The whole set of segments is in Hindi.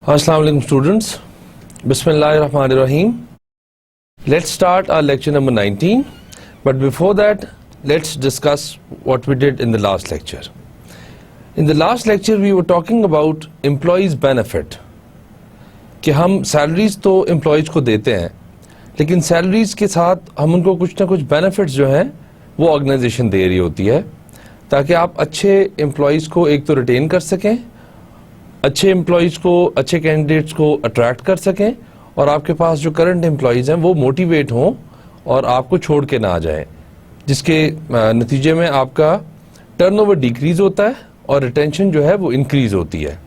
Assalamu alaikum students. Bismillahirrahmanirrahim. Let's start our lecture number 19. But before that, let's discuss what we did in the last lecture. In the last lecture, we were talking about employees benefit. कि हम salaries तो employees को देते हैं, लेकिन salaries के साथ हम उनको कुछ ना कुछ benefits जो हैं वो organization दे रही होती है, ताकि आप अच्छे employees को एक तो retain कर सकें, अच्छे एम्प्लॉयज़ को, अच्छे कैंडिडेट्स को अट्रैक्ट कर सकें और आपके पास जो करंट एम्प्लॉयज़ हैं वो मोटिवेट हों और आपको छोड़ के ना आ जाएं, जिसके नतीजे में आपका टर्नओवर डिक्रीज़ होता है और रिटेंशन जो है वो इंक्रीज़ होती है।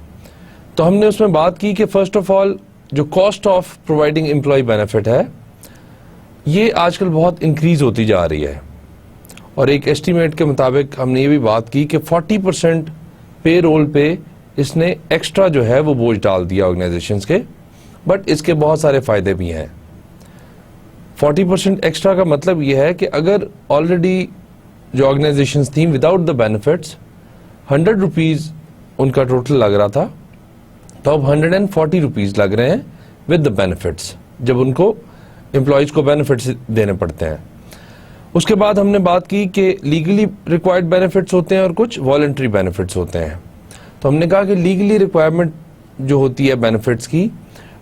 तो हमने उसमें बात की कि फ़र्स्ट ऑफ ऑल जो cost of providing employee benefit है ये आजकल बहुत इंक्रीज़ होती जा रही है और एक एस्टीमेट के मुताबिक हमने ये भी बात की कि 40% पे रोल पे इसने एक्स्ट्रा जो है वो बोझ डाल दिया ऑर्गेनाइजेशंस के, बट इसके बहुत सारे फ़ायदे भी हैं। 40% एक्स्ट्रा का मतलब ये है कि अगर ऑलरेडी जो ऑर्गेनाइजेशंस थी विदाउट द बेनिफिट्स 100 रुपीज़ उनका टोटल लग रहा था, तो अब 140 रुपीज़ लग रहे हैं विद द बेनिफिट्स, जब उनको एम्प्लॉयज़ को बेनिफिट्स देने पड़ते हैं। उसके बाद हमने बात की कि लीगली रिक्वायर्ड बेनिफिट्स होते हैं और कुछ वॉलंटरी बेनिफिट्स होते हैं। तो हमने कहा कि लीगली रिक्वायरमेंट जो होती है बेनिफिट्स की,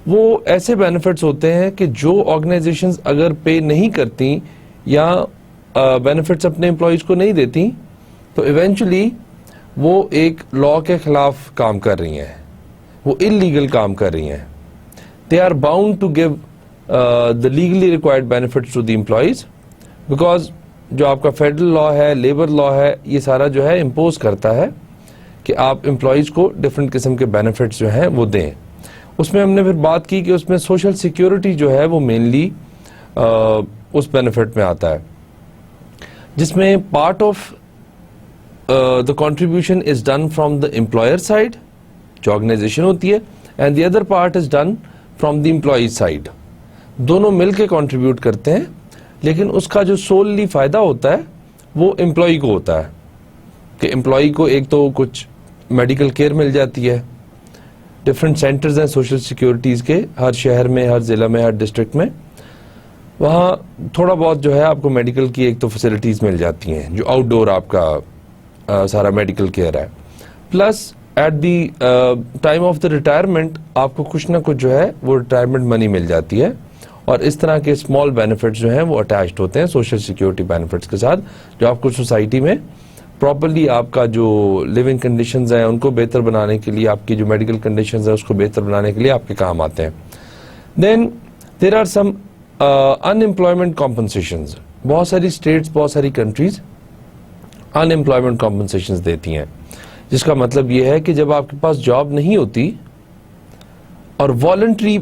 वो ऐसे बेनिफिट्स होते हैं कि जो ऑर्गेनाइजेशंस अगर पे नहीं करती या बेनिफिट्स अपने एम्प्लॉयज़ को नहीं देती तो इवेंचुअली वो एक लॉ के खिलाफ काम कर रही हैं, वो इल्लीगल काम कर रही हैं। They are bound to give the legally required benefits to the employees, because जो आपका फेडरल लॉ है, लेबर लॉ है, ये सारा जो है इम्पोज करता है कि आप एम्प्लॉयज़ को डिफरेंट किस्म के बेनिफिट्स जो हैं वो दें। उसमें हमने फिर बात की कि उसमें सोशल सिक्योरिटी जो है वो मेनली उस बेनिफिट में आता है, जिसमें part of the contribution is done from the employer side, जो ऑर्गेनाइजेशन होती है, and the other part is done from the employee side. दोनों मिलके कंट्रीब्यूट करते हैं, लेकिन उसका जो सोलली फ़ायदा होता है वो एम्प्लॉय को होता है कि एम्प्लॉय को एक तो कुछ मेडिकल केयर मिल जाती है। डिफरेंट सेंटर्स हैं सोशल सिक्योरिटीज़ के हर शहर में, हर ज़िला में, हर डिस्ट्रिक्ट में, वहाँ थोड़ा बहुत जो है आपको मेडिकल की एक तो फैसिलिटीज़ मिल जाती हैं, जो आउटडोर आपका सारा मेडिकल केयर है। Plus at the time of the retirement आपको कुछ ना कुछ जो है वो रिटायरमेंट मनी मिल जाती है, और इस तरह के स्मॉल बेनिफिट्स जो हैं वो अटैच्ड होते हैं सोशल सिक्योरिटी बेनिफिट्स के साथ, जो आपको सोसाइटी में प्रॉपर्ली आपका जो लिविंग कंडीशंस हैं उनको बेहतर बनाने के लिए, आपकी जो मेडिकल कंडीशंस हैं उसको बेहतर बनाने के लिए आपके काम आते हैं। Then there are some unemployment compensations. बहुत सारी स्टेट्स, बहुत सारी कंट्रीज अनएम्प्लॉयमेंट कॉम्पनसेशंस देती हैं, जिसका मतलब ये है कि जब आपके पास जॉब नहीं होती और वॉलंटरी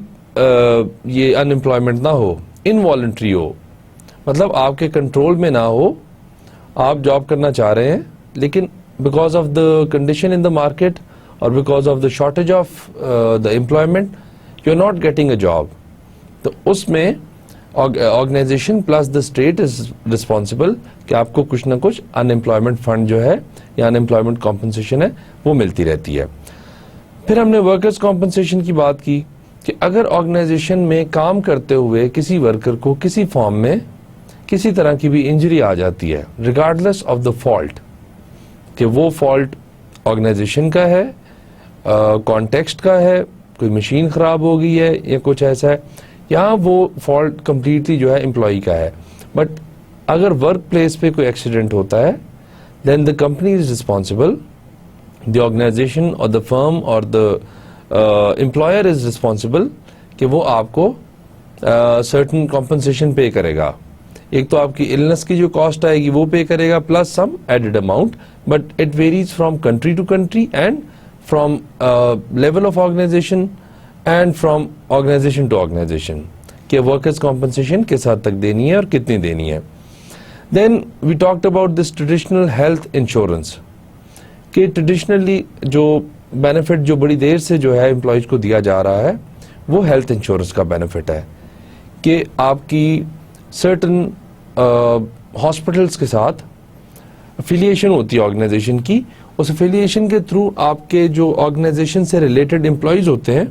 ये अनएम्प्लॉयमेंट ना हो, इनवॉलंटरी हो, मतलब आपके कंट्रोल में ना हो, आप जॉब करना चाह रहे हैं लेकिन because of the condition in the market और because of the shortage of the employment you are not getting a job, तो उसमें organisation plus the state is responsible कि आपको कुछ ना कुछ अनएम्प्लॉयमेंट फंड जो है या अनएम्प्लॉयमेंट कॉम्पनसेशन है वो मिलती रहती है। फिर हमने वर्कर्स कॉम्पनसेशन की बात की कि अगर ऑर्गेनाइजेशन में काम करते हुए किसी वर्कर को किसी फॉर्म में किसी तरह की भी इंजरी आ जाती है, रिगार्डलेस ऑफ द फॉल्ट, कि वो फॉल्ट ऑर्गेनाइजेशन का है, कॉन्टेक्स्ट का है, कोई मशीन ख़राब हो गई है या कुछ ऐसा है, या वो फॉल्ट कम्प्लीटली जो है एम्प्लॉई का है, बट अगर वर्क प्लेस पे कोई एक्सीडेंट होता है then the company is responsible, the organization और द फर्म और द एम्प्लॉयर इज रिस्पॉन्सिबल कि वो आपको सर्टन कॉम्पनसेशन पे करेगा। एक तो आपकी इलनेस की जो कॉस्ट आएगी वो पे करेगा, plus some added amount, but it varies from country to country and from level of organization and from organization to organization कि वर्कर्स कॉम्पनसेशन किस हद तक देनी है और कितनी देनी है। Then we talked about this traditional health insurance, कि ट्रेडिशनली जो बेनिफिट जो बड़ी देर से जो है एम्प्लॉयज़ को दिया जा रहा है वो हेल्थ इंश्योरेंस का बेनिफिट है कि आपकी सर्टन हॉस्पिटल्स के साथ अफिलिएशन होती है ऑर्गेनाइजेशन की, उस अफिलिएशन के थ्रू आपके जो ऑर्गेनाइजेशन से रिलेटेड एम्प्लॉयज़ होते हैं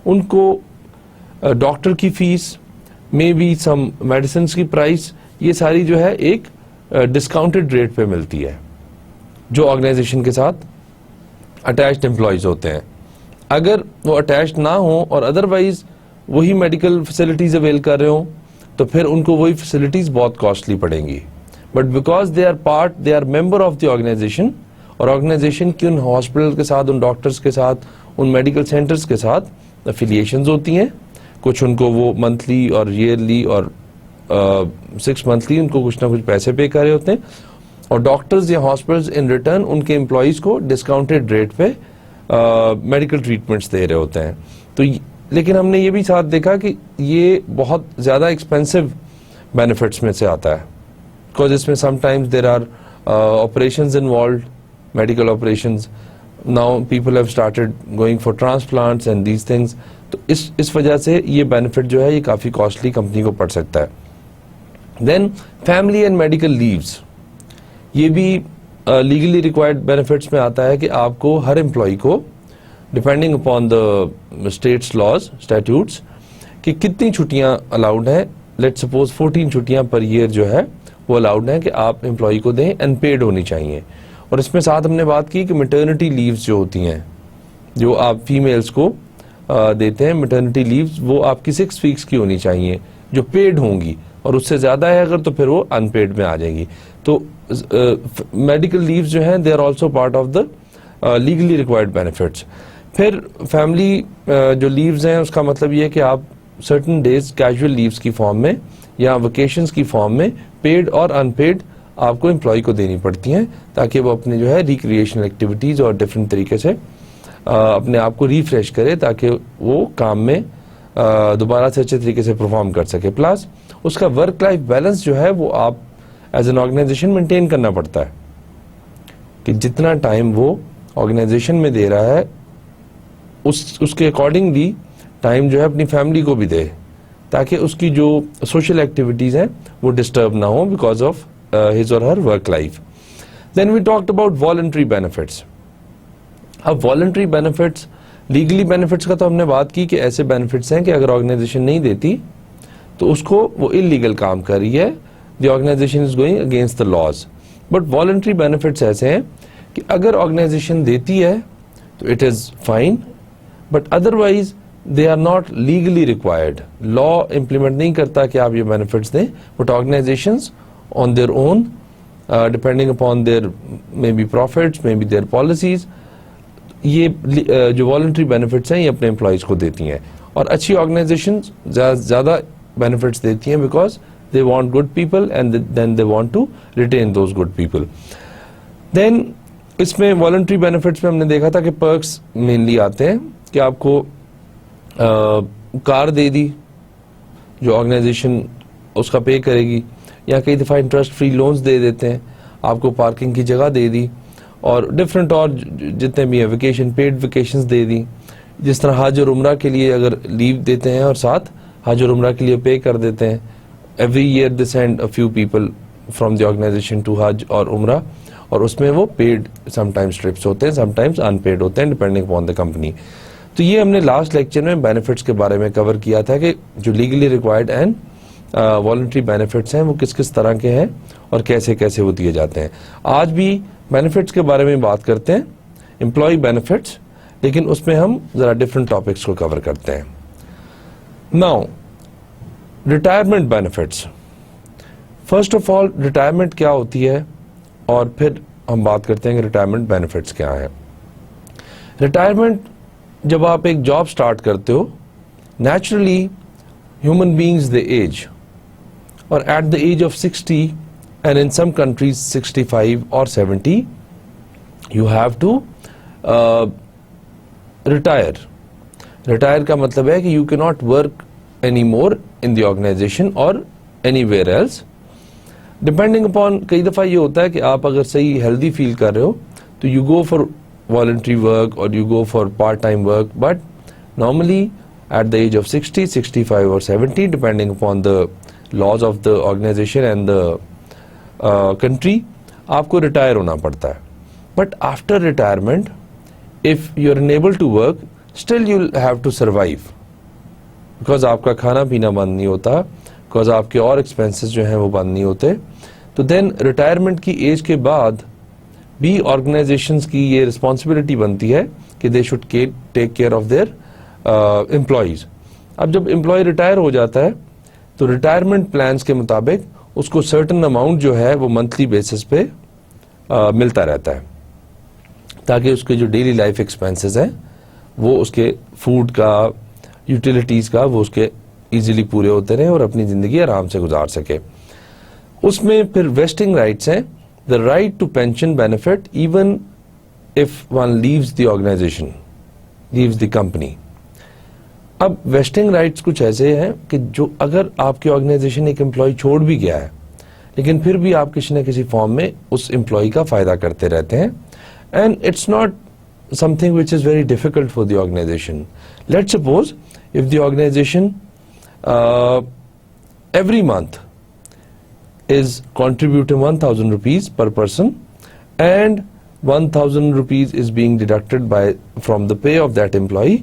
उनको डॉक्टर की fees, maybe some medicine की प्राइस, ये सारी जो है एक डिस्काउंटेड रेट पे मिलती है जो ऑर्गेनाइजेशन के साथ अटैच्ड एम्प्लॉयज होते हैं। अगर वो अटैच्ड ना हो और अदरवाइज वही मेडिकल फैसिलिटीज अवेल कर रहे हो तो फिर उनको वही फैसिलिटीज बहुत कॉस्टली पड़ेंगी। But because they are member of the organization, और ऑर्गेनाइजेशन की उन हॉस्पिटल के साथ, उन डॉक्टर्स के साथ, उन मेडिकल सेंटर्स के साथ अफिलिएशंस होती हैं। कुछ उनको वो मंथली और ईयरली और 6 मंथली उनको कुछ ना कुछ पैसे पे कर रहे होते हैं, और डॉक्टर्स या हॉस्पिटल्स इन रिटर्न उनके एम्प्लॉयज को डिस्काउंटेड रेट पे मेडिकल ट्रीटमेंट्स दे रहे होते हैं। तो लेकिन हमने ये भी साथ देखा कि ये बहुत ज़्यादा एक्सपेंसिव बेनिफिट्स में से आता है, बिकॉज इसमें sometimes there are operations involve, medical operations. Now people have started going for transplants and these things. तो इस वजह से ये बेनिफिट जो है ये काफ़ी कॉस्टली कंपनी को पड़ सकता है। Then family and medical leaves, ये भी लीगली रिक्वायर्ड बेनिफिट्स में आता है कि आपको हर एम्प्लॉय को depending upon the states laws statutes कि कितनी छुट्टियां अलाउड हैं। लेट्स सपोज 14 छुट्टियां पर ईयर जो है वो अलाउड है कि आप एम्प्लॉय को दें, अनपेड होनी चाहिए। और इसमें साथ हमने बात की कि मैटरनिटी लीव्स जो होती हैं जो आप फीमेल्स को देते हैं, मैटरनिटी लीव्स वो आपकी 6 वीक्स की होनी चाहिए जो पेड होंगी, और उससे ज़्यादा है अगर तो फिर वो अनपेड में आ जाएंगी। तो मेडिकल लीव्स जो हैं they are also part of the legally required benefits. फिर फैमिली जो लीव्स हैं उसका मतलब ये है कि आप सर्टन डेज कैजुअल लीव्स की फॉर्म में या वेकेशंस की फॉर्म में पेड और अनपेड आपको एम्प्लॉय को देनी पड़ती हैं, ताकि वो अपने जो है रिक्रिएशनल एक्टिविटीज़ और डिफरेंट तरीके से अपने आप को रिफ्रेश करे, ताकि वो काम में दोबारा से अच्छे तरीके से परफॉर्म कर सके। प्लस उसका वर्क लाइफ बैलेंस जो है वो आप एज एन ऑर्गेनाइजेशन मेंटेन करना पड़ता है कि जितना टाइम वो ऑर्गेनाइजेशन में दे रहा है उसके अकॉर्डिंगली टाइम जो है अपनी फैमिली को भी दे, ताकि उसकी जो सोशल एक्टिविटीज़ हैं वो डिस्टर्ब ना हो बिकॉज ऑफ हिज और her work life. Then we talked about voluntary benefits. अब वॉलंटरी बेनिफिट्स, लीगली बेनिफिट्स का तो हमने बात की कि ऐसे बेनिफिट्स हैं कि अगर ऑर्गेनाइजेशन नहीं देती तो उसको वो इलीगल काम कर रही है, the organization is going against the laws. But voluntary benefits ऐसे हैं कि अगर ऑर्गेनाइजेशन देती है तो it is fine, but otherwise they are not legally required. Law implement नहीं करता कि आप ये बेनिफिट्स दें, but organizations on their own depending upon their maybe profits, maybe their policies, ये जो वॉलंटरी बेनिफिट्स हैं ये अपने एम्प्लॉयज़ को देती हैं। और अच्छी ऑर्गेनाइजेशंस ज़्यादा बेनिफिट्स देती हैं because they want good people and then they want to retain those good people. Then इसमें voluntary benefits में हमने देखा था कि perks mainly आते हैं कि आपको कार दे दी जो ऑर्गेनाइजेशन उसका पे करेगी, या कई दफ़ा इंटरेस्ट फ्री लोन्स दे देते हैं, आपको पार्किंग की जगह दे दी, और डिफरेंट और जितने भी हैं वेकेशन, पेड वेकेशंस दे दी। जिस तरह हज और उम्रा के लिए अगर लीव देते हैं और साथ हज और उम्रा के लिए पे कर देते हैं, every year they send a few people from the organization to Hajj और उम्रा, और उसमें वो पेड sometimes trips होते हैं, sometimes unpaid होते हैं depending upon the company। तो ये हमने लास्ट लेक्चर में बेनिफिट्स के बारे में कवर किया था कि जो legally required and voluntary benefits हैं वो किस किस तरह के हैं और कैसे कैसे वो दिए जाते हैं। आज भी बेनिफिट्स के बारे में बात करते हैं, एम्प्लॉय बेनिफिट्स, लेकिन उसमें हम ज़रा डिफरेंट टॉपिक्स को कवर करते हैं। Now retirement benefits. First of all retirement क्या होती है और फिर हम बात करते हैं कि रिटायरमेंट बेनिफिट्स क्या है। रिटायरमेंट, जब आप एक जॉब स्टार्ट करते हो, naturally human beings they age, और at the age of 60 and in some countries 65 और 70 you have to retire. Retire का मतलब है कि you can not work any more in the organization और एनीवेयर एल्स, डिपेंडिंग अपॉन। कई दफ़ा ये होता है कि आप अगर सही हेल्दी फील कर रहे हो तो you go for voluntary work और you go for part time work, but normally at the age of 60, 65 और 70 depending upon the laws of the organisation and the country आपको रिटायर होना पड़ता है। But after retirement if you are unable to work, still you have to survive. Because आपका खाना पीना बंद नहीं होता, बिकॉज आपके और एक्सपेंसेस जो हैं वो बंद नहीं होते, तो देन रिटायरमेंट की एज के बाद भी ऑर्गेनाइजेशंस की ये रिस्पॉन्सिबिलिटी बनती है कि they should take care of their employees. अब जब एम्प्लॉय रिटायर हो जाता है तो रिटायरमेंट प्लान्स के मुताबिक उसको सर्टेन अमाउंट जो है वो मंथली बेसिस पे मिलता रहता है, ताकि उसके जो डेली लाइफ एक्सपेंसेस हैं वो उसके फूड का, यूटिलिटीज़ का, वो उसके इजीली पूरे होते रहे और अपनी ज़िंदगी आराम से गुजार सके। उसमें फिर वेस्टिंग राइट्स हैं, the right to pension benefit even if one leaves the organization, leaves the company. अब वेस्टिंग राइट्स कुछ ऐसे हैं कि जो अगर आपकी ऑर्गेनाइजेशन एक एम्प्लॉय छोड़ भी गया है लेकिन फिर भी आप किसी न किसी फॉर्म में उस एम्प्लॉय का फायदा करते रहते हैं, and it's not something which is very difficult for the organization. Let's suppose if the organization every month is contributing 1000 rupees per person and 1000 rupees is being deducted from the pay of that employee,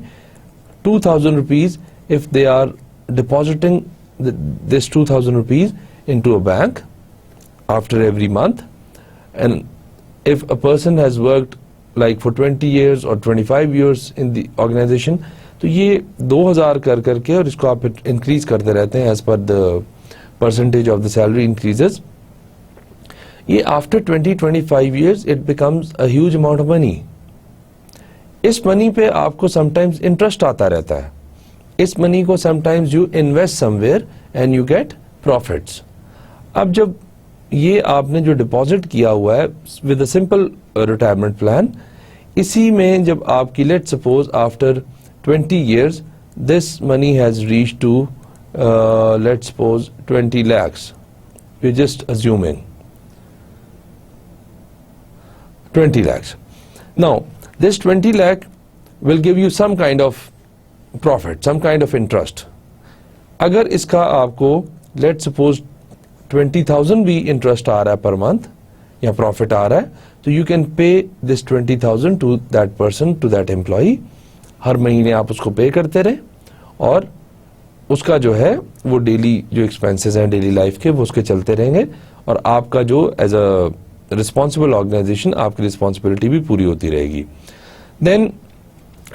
2000 rupees if they are depositing this 2000 rupees into a bank after every month, and if a person has worked like for 20 years or 25 years in the organization, तो ये 2000 कर करके और इसको आप इंक्रीज करते रहते हैं as per the percentage of the salary increases, ये after 20-25 years it becomes a huge amount of money. इस मनी पे आपको sometimes interest आता रहता है, इस मनी को sometimes you invest somewhere and you get profits. अब जब ये आपने जो डिपॉजिट किया हुआ है with a simple retirement plan, इसी में जब आपकी let's suppose after 20 years this money has reached to let's suppose 20 lakhs, we just assuming 20 lakhs. Now this 20 lakh will give you some kind of profit, some kind of interest. अगर इसका आपको लेट्स सपोज 20,000 भी इंटरेस्ट आ रहा है पर मंथ या प्रॉफिट आ रहा है, तो you can pay this 20,000 to that person, to that employee. हर महीने आप उसको पे करते रहे और उसका जो है वो डेली जो एक्सपेंसेस हैं डेली लाइफ के वो उसके चलते रहेंगे, और आपका जो एज अ रिस्पॉन्सिबल ऑर्गेनाइजेशन आपकी रिस्पॉन्सिबिलिटी भी पूरी होती रहेगी. देन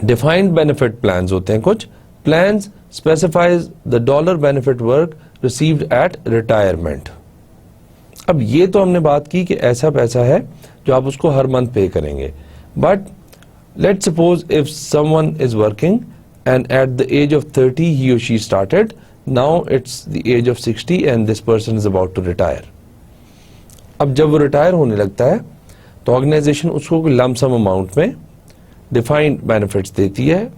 डिफाइंड बेनिफिट प्लान्स होते हैं कुछ. Plans specifies the dollar benefit work received at retirement. अब ये तो हमने बात की कि ऐसा पैसा है जो आप उसको हर मंथ पे करेंगे, but let's suppose if someone is working and at the age of 30 he और she started, now it's the age of 60 and this person is about to retire. अब जब वो रिटायर होने लगता है तो ऑर्गेनाइजेशन उसको लम सम अमाउंट में डिफाइंड बेनिफिट्स देती है.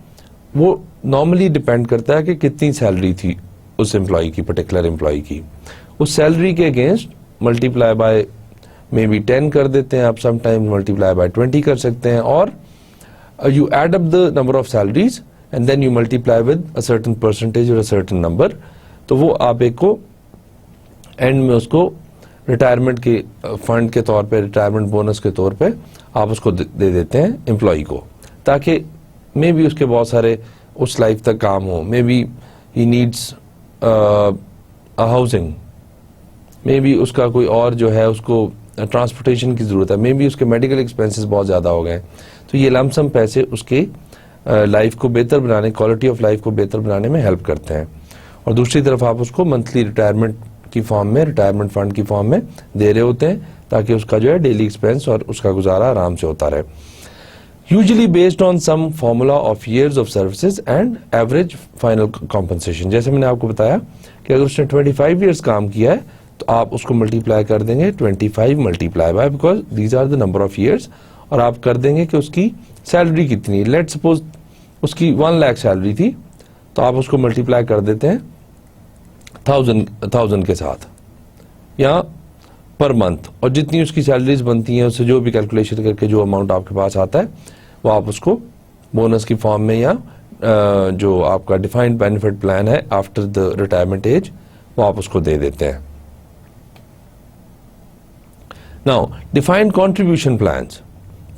वो नॉर्मली डिपेंड करता है कि कितनी सैलरी थी उस एम्प्लॉय की, पर्टिकुलर एम्प्लॉय की. उस सैलरी के against multiply by may be 10 कर देते हैं आप, समटाइम्स मल्टीप्लाई बाय 20 कर सकते हैं, और you add up the number of salaries and then you multiply with a certain percentage और अ सर्टेन नंबर. तो वो आप एक को एंड में उसको रिटायरमेंट के फंड के तौर पे, रिटायरमेंट बोनस के तौर पे आप उसको दे देते हैं एम्प्लॉय को, ताकि मे बी उसके बहुत सारे उस लाइफ तक काम हो. May be he needs a housing, may be उसका कोई और जो है उसको ट्रांसपोर्टेशन की ज़रूरत है, मे बी उसके मेडिकल एक्सपेंसेस बहुत ज़्यादा हो गए, तो ये लमसम पैसे उसके लाइफ को बेहतर बनाने, क्वालिटी ऑफ लाइफ को बेहतर बनाने में हेल्प करते हैं. और दूसरी तरफ आप उसको मंथली रिटायरमेंट की फॉर्म में, रिटायरमेंट फंड की फॉर्म में दे रहे होते हैं, ताकि उसका जो है डेली एक्सपेंस और उसका गुजारा आराम से होता रहे. Usually based on some formula of years of services and average final compensation. जैसे मैंने आपको बताया कि अगर उसने 25 ईयर्स काम किया है तो आप उसको मल्टीप्लाई कर देंगे 25 multiply by, because these are the number of years, और आप कर देंगे कि उसकी सैलरी कितनी है. लेट्स सपोज उसकी 1 लाख सैलरी थी, तो आप उसको मल्टीप्लाई कर देते हैं 1000 के साथ या पर मंथ, और जितनी उसकी सैलरीज बनती हैं उससे जो भी कैलकुलेशन करके जो अमाउंट आपके पास आता है वो आप उसको बोनस की फॉर्म में या जो आपका डिफाइंड बेनिफिट प्लान है आफ्टर द रिटायरमेंट एज वो आप उसको दे देते हैं. Now defined contribution plans.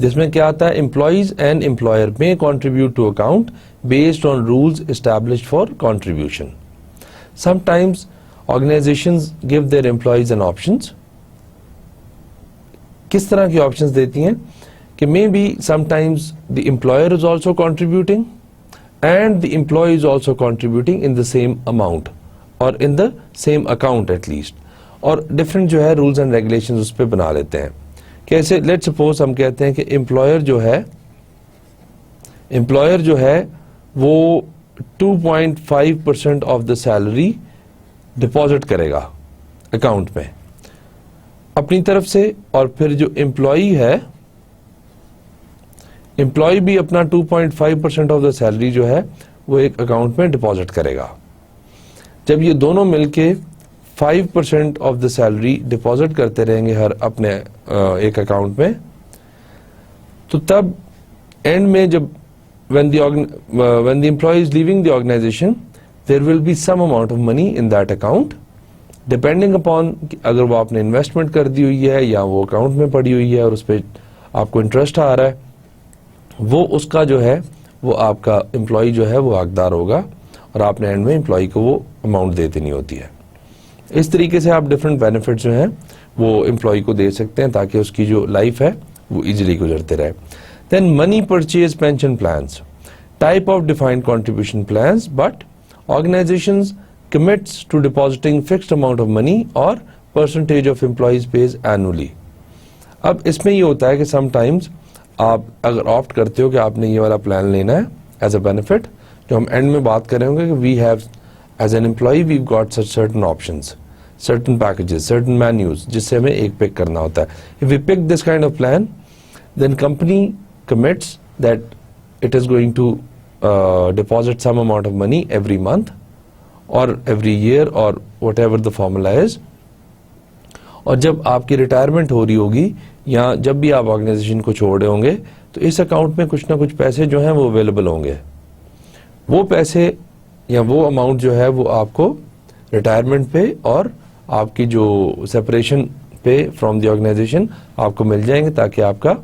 जिसमें क्या आता है, employees and employer may contribute to account based on rules established for contribution. Sometimes organizations give their employees an options. किस तरह की ऑप्शंस देती हैं कि maybe sometimes the employer is also contributing and the employee is also contributing in the same amount or in the same account at least, और different जो है rules and regulations उस पर बना लेते हैं. कैसे, let's suppose हम कहते हैं कि employer जो है वो 2.5% of the salary deposit करेगा account में अपनी तरफ से, और फिर जो employee है, एम्प्लॉय भी अपना 2.5% ऑफ द सैलरी जो है वो एक अकाउंट में डिपॉजिट करेगा. जब ये दोनों मिलके 5% ऑफ द सैलरी डिपॉजिट करते रहेंगे हर अपने एक अकाउंट में, तो तब एंड में जब when the employee is leaving the organization, there will be some amount of money in that account depending upon अगर वो आपने इन्वेस्टमेंट कर दी हुई है या वो अकाउंट में पड़ी हुई है और उस पर आपको इंटरेस्ट आ रहा है, वो उसका जो है वो आपका एम्प्लॉय जो है वो हकदार होगा और आपने एंड में एम्प्लॉय को वो अमाउंट दे देनी होती है. इस तरीके से आप डिफरेंट बेनिफिट्स जो हैं वो एम्प्लॉय को दे सकते हैं ताकि उसकी जो लाइफ है वो इजीली गुजरते रहे. Then money purchase pension plans, type of defined contribution plans, but organizations commits to depositing fixed amount of money or percentage of employees pays annually. अब इसमें ये होता है कि sometimes आप अगर ऑप्ट करते हो कि आपने ये वाला प्लान लेना है एज अ बेनिफिट, जो हम एंड में बात करेंगे कि we have as an employee we got such certain options, certain packages, certain menus, जिससे हमें एक पिक करना होता है. If we pick this kind of plan, then company commits that it is going to deposit some amount of money every month और एवरी ईयर और whatever the formula is. और जब आपकी रिटायरमेंट हो रही होगी या जब भी आप ऑर्गेनाइजेशन को छोड़ रहे होंगे, तो इस अकाउंट में कुछ ना कुछ पैसे जो हैं वो अवेलेबल होंगे. वो पैसे या वो अमाउंट जो है वो आपको रिटायरमेंट पे और आपकी जो सेपरेशन पे फ्रॉम द ऑर्गेनाइजेशन आपको मिल जाएंगे, ताकि आपका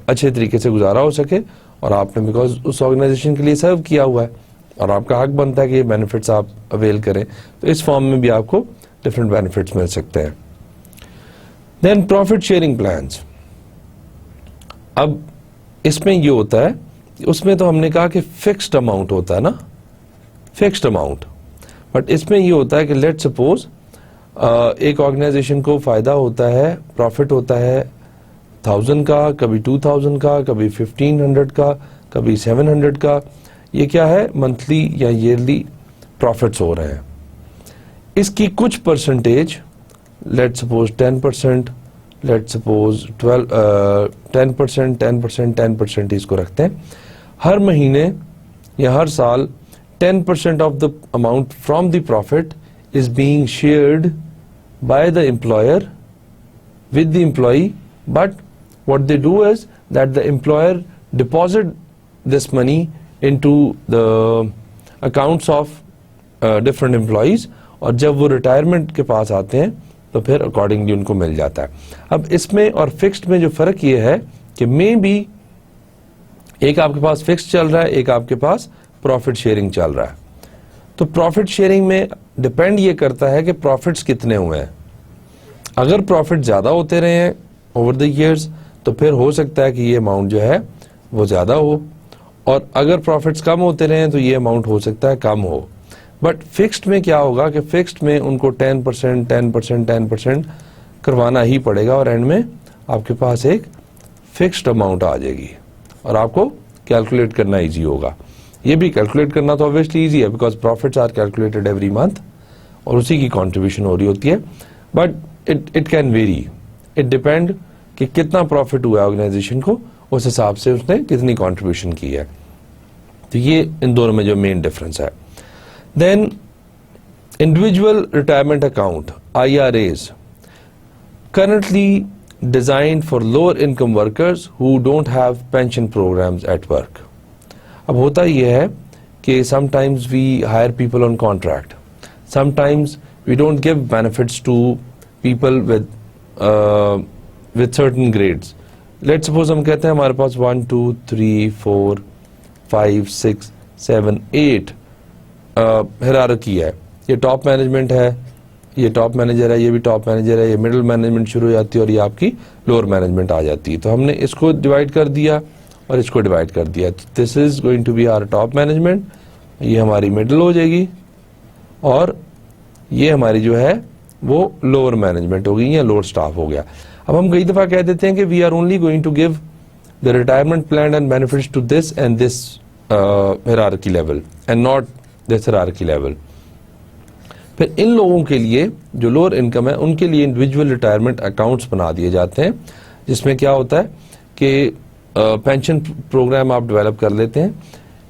अच्छे तरीके से गुजारा हो सके और आपने बिकॉज उस ऑर्गेनाइजेशन के लिए सर्व किया हुआ है और आपका हक बनता है कि ये बेनिफिट्स आप अवेल करें. तो इस फॉर्म में भी आपको डिफरेंट बेनिफिट्स मिल सकते हैं. Then profit sharing plans. अब इसमें ये होता है, उसमें तो हमने कहा कि फिक्स्ड अमाउंट होता है ना, फिक्स्ड अमाउंट, बट इसमें ये होता है कि लेट सपोज एक ऑर्गेनाइजेशन को फायदा होता है, प्रॉफिट होता है 1000 का, कभी 2000 का, कभी 1500 का, कभी 700 का. ये क्या है, मंथली या ईयरली प्रॉफिट्स हो रहे हैं. इसकी कुछ percentage, let suppose 10%, let suppose 10%, 10%, 10% इसको रखते हैं. हर महीने या हर साल 10% of the amount from the profit is being shared by the employer with the employee, but what they do is that the employer deposit this money into the accounts of different employees, और जब वो रिटायरमेंट के पास आते हैं तो फिर अकॉर्डिंगली उनको मिल जाता है. अब इसमें और फिक्स्ड में जो फर्क ये है कि मे बी एक आपके पास फिक्स्ड चल रहा है, एक आपके पास प्रॉफिट शेयरिंग चल रहा है. तो प्रॉफिट शेयरिंग में डिपेंड ये करता है कि प्रॉफिट्स कितने हुए हैं. अगर प्रॉफिट ज्यादा होते रहे हैं ओवर द ईयर्स तो फिर हो सकता है कि ये अमाउंट जो है वो ज्यादा हो, और अगर प्रॉफिट्स कम होते रहे तो ये अमाउंट हो सकता है कम हो. बट फिक्स्ड में क्या होगा कि फिक्स्ड में उनको 10%, 10%, 10% करवाना ही पड़ेगा और एंड में आपके पास एक फिक्स्ड अमाउंट आ जाएगी और आपको कैलकुलेट करना इजी होगा. ये भी कैलकुलेट करना तो ऑब्वियसली इजी है because profits are calculated every month और उसी की कॉन्ट्रीब्यूशन हो रही होती है. But it can vary, it depend कि कितना प्रॉफिट हुआ है ऑर्गेनाइजेशन को, उस हिसाब से उसने कितनी कंट्रीब्यूशन की है. तो ये इन दोनों में जो मेन डिफरेंस है. Then individual retirement account IRAs currently designed for lower income workers who don't have pension programs at work. अब होता ये है कि sometimes we hire people on contract, sometimes we don't give benefits to people with certain grades. Let's suppose हम कहते हैं हमारे पास 1 2 3 4 5 6 7 8 हायरार्की है। ये टॉप मैनेजमेंट है, ये टॉप मैनेजर है, ये भी टॉप मैनेजर है, ये मिडिल मैनेजमेंट शुरू हो जाती है और ये आपकी लोअर मैनेजमेंट आ जाती है। तो हमने इसको डिवाइड कर दिया और इसको डिवाइड कर दिया। This is going to be our top management, ये हमारी मिडिल हो जाएगी और ये हमारी जो है वो लोअर मैनेजमेंट हो गई या लोअर स्टाफ हो गया। अब हम कई दफा कह देते हैं कि we are only going to give the retirement plan and benefits to this and this hierarchy level and not this hierarchy level. फिर इन लोगों के लिए जो लोअर इनकम है उनके लिए इंडिविजुअल रिटायरमेंट अकाउंट्स बना दिए जाते हैं, जिसमें क्या होता है कि पेंशन प्रोग्राम आप डेवलप कर लेते हैं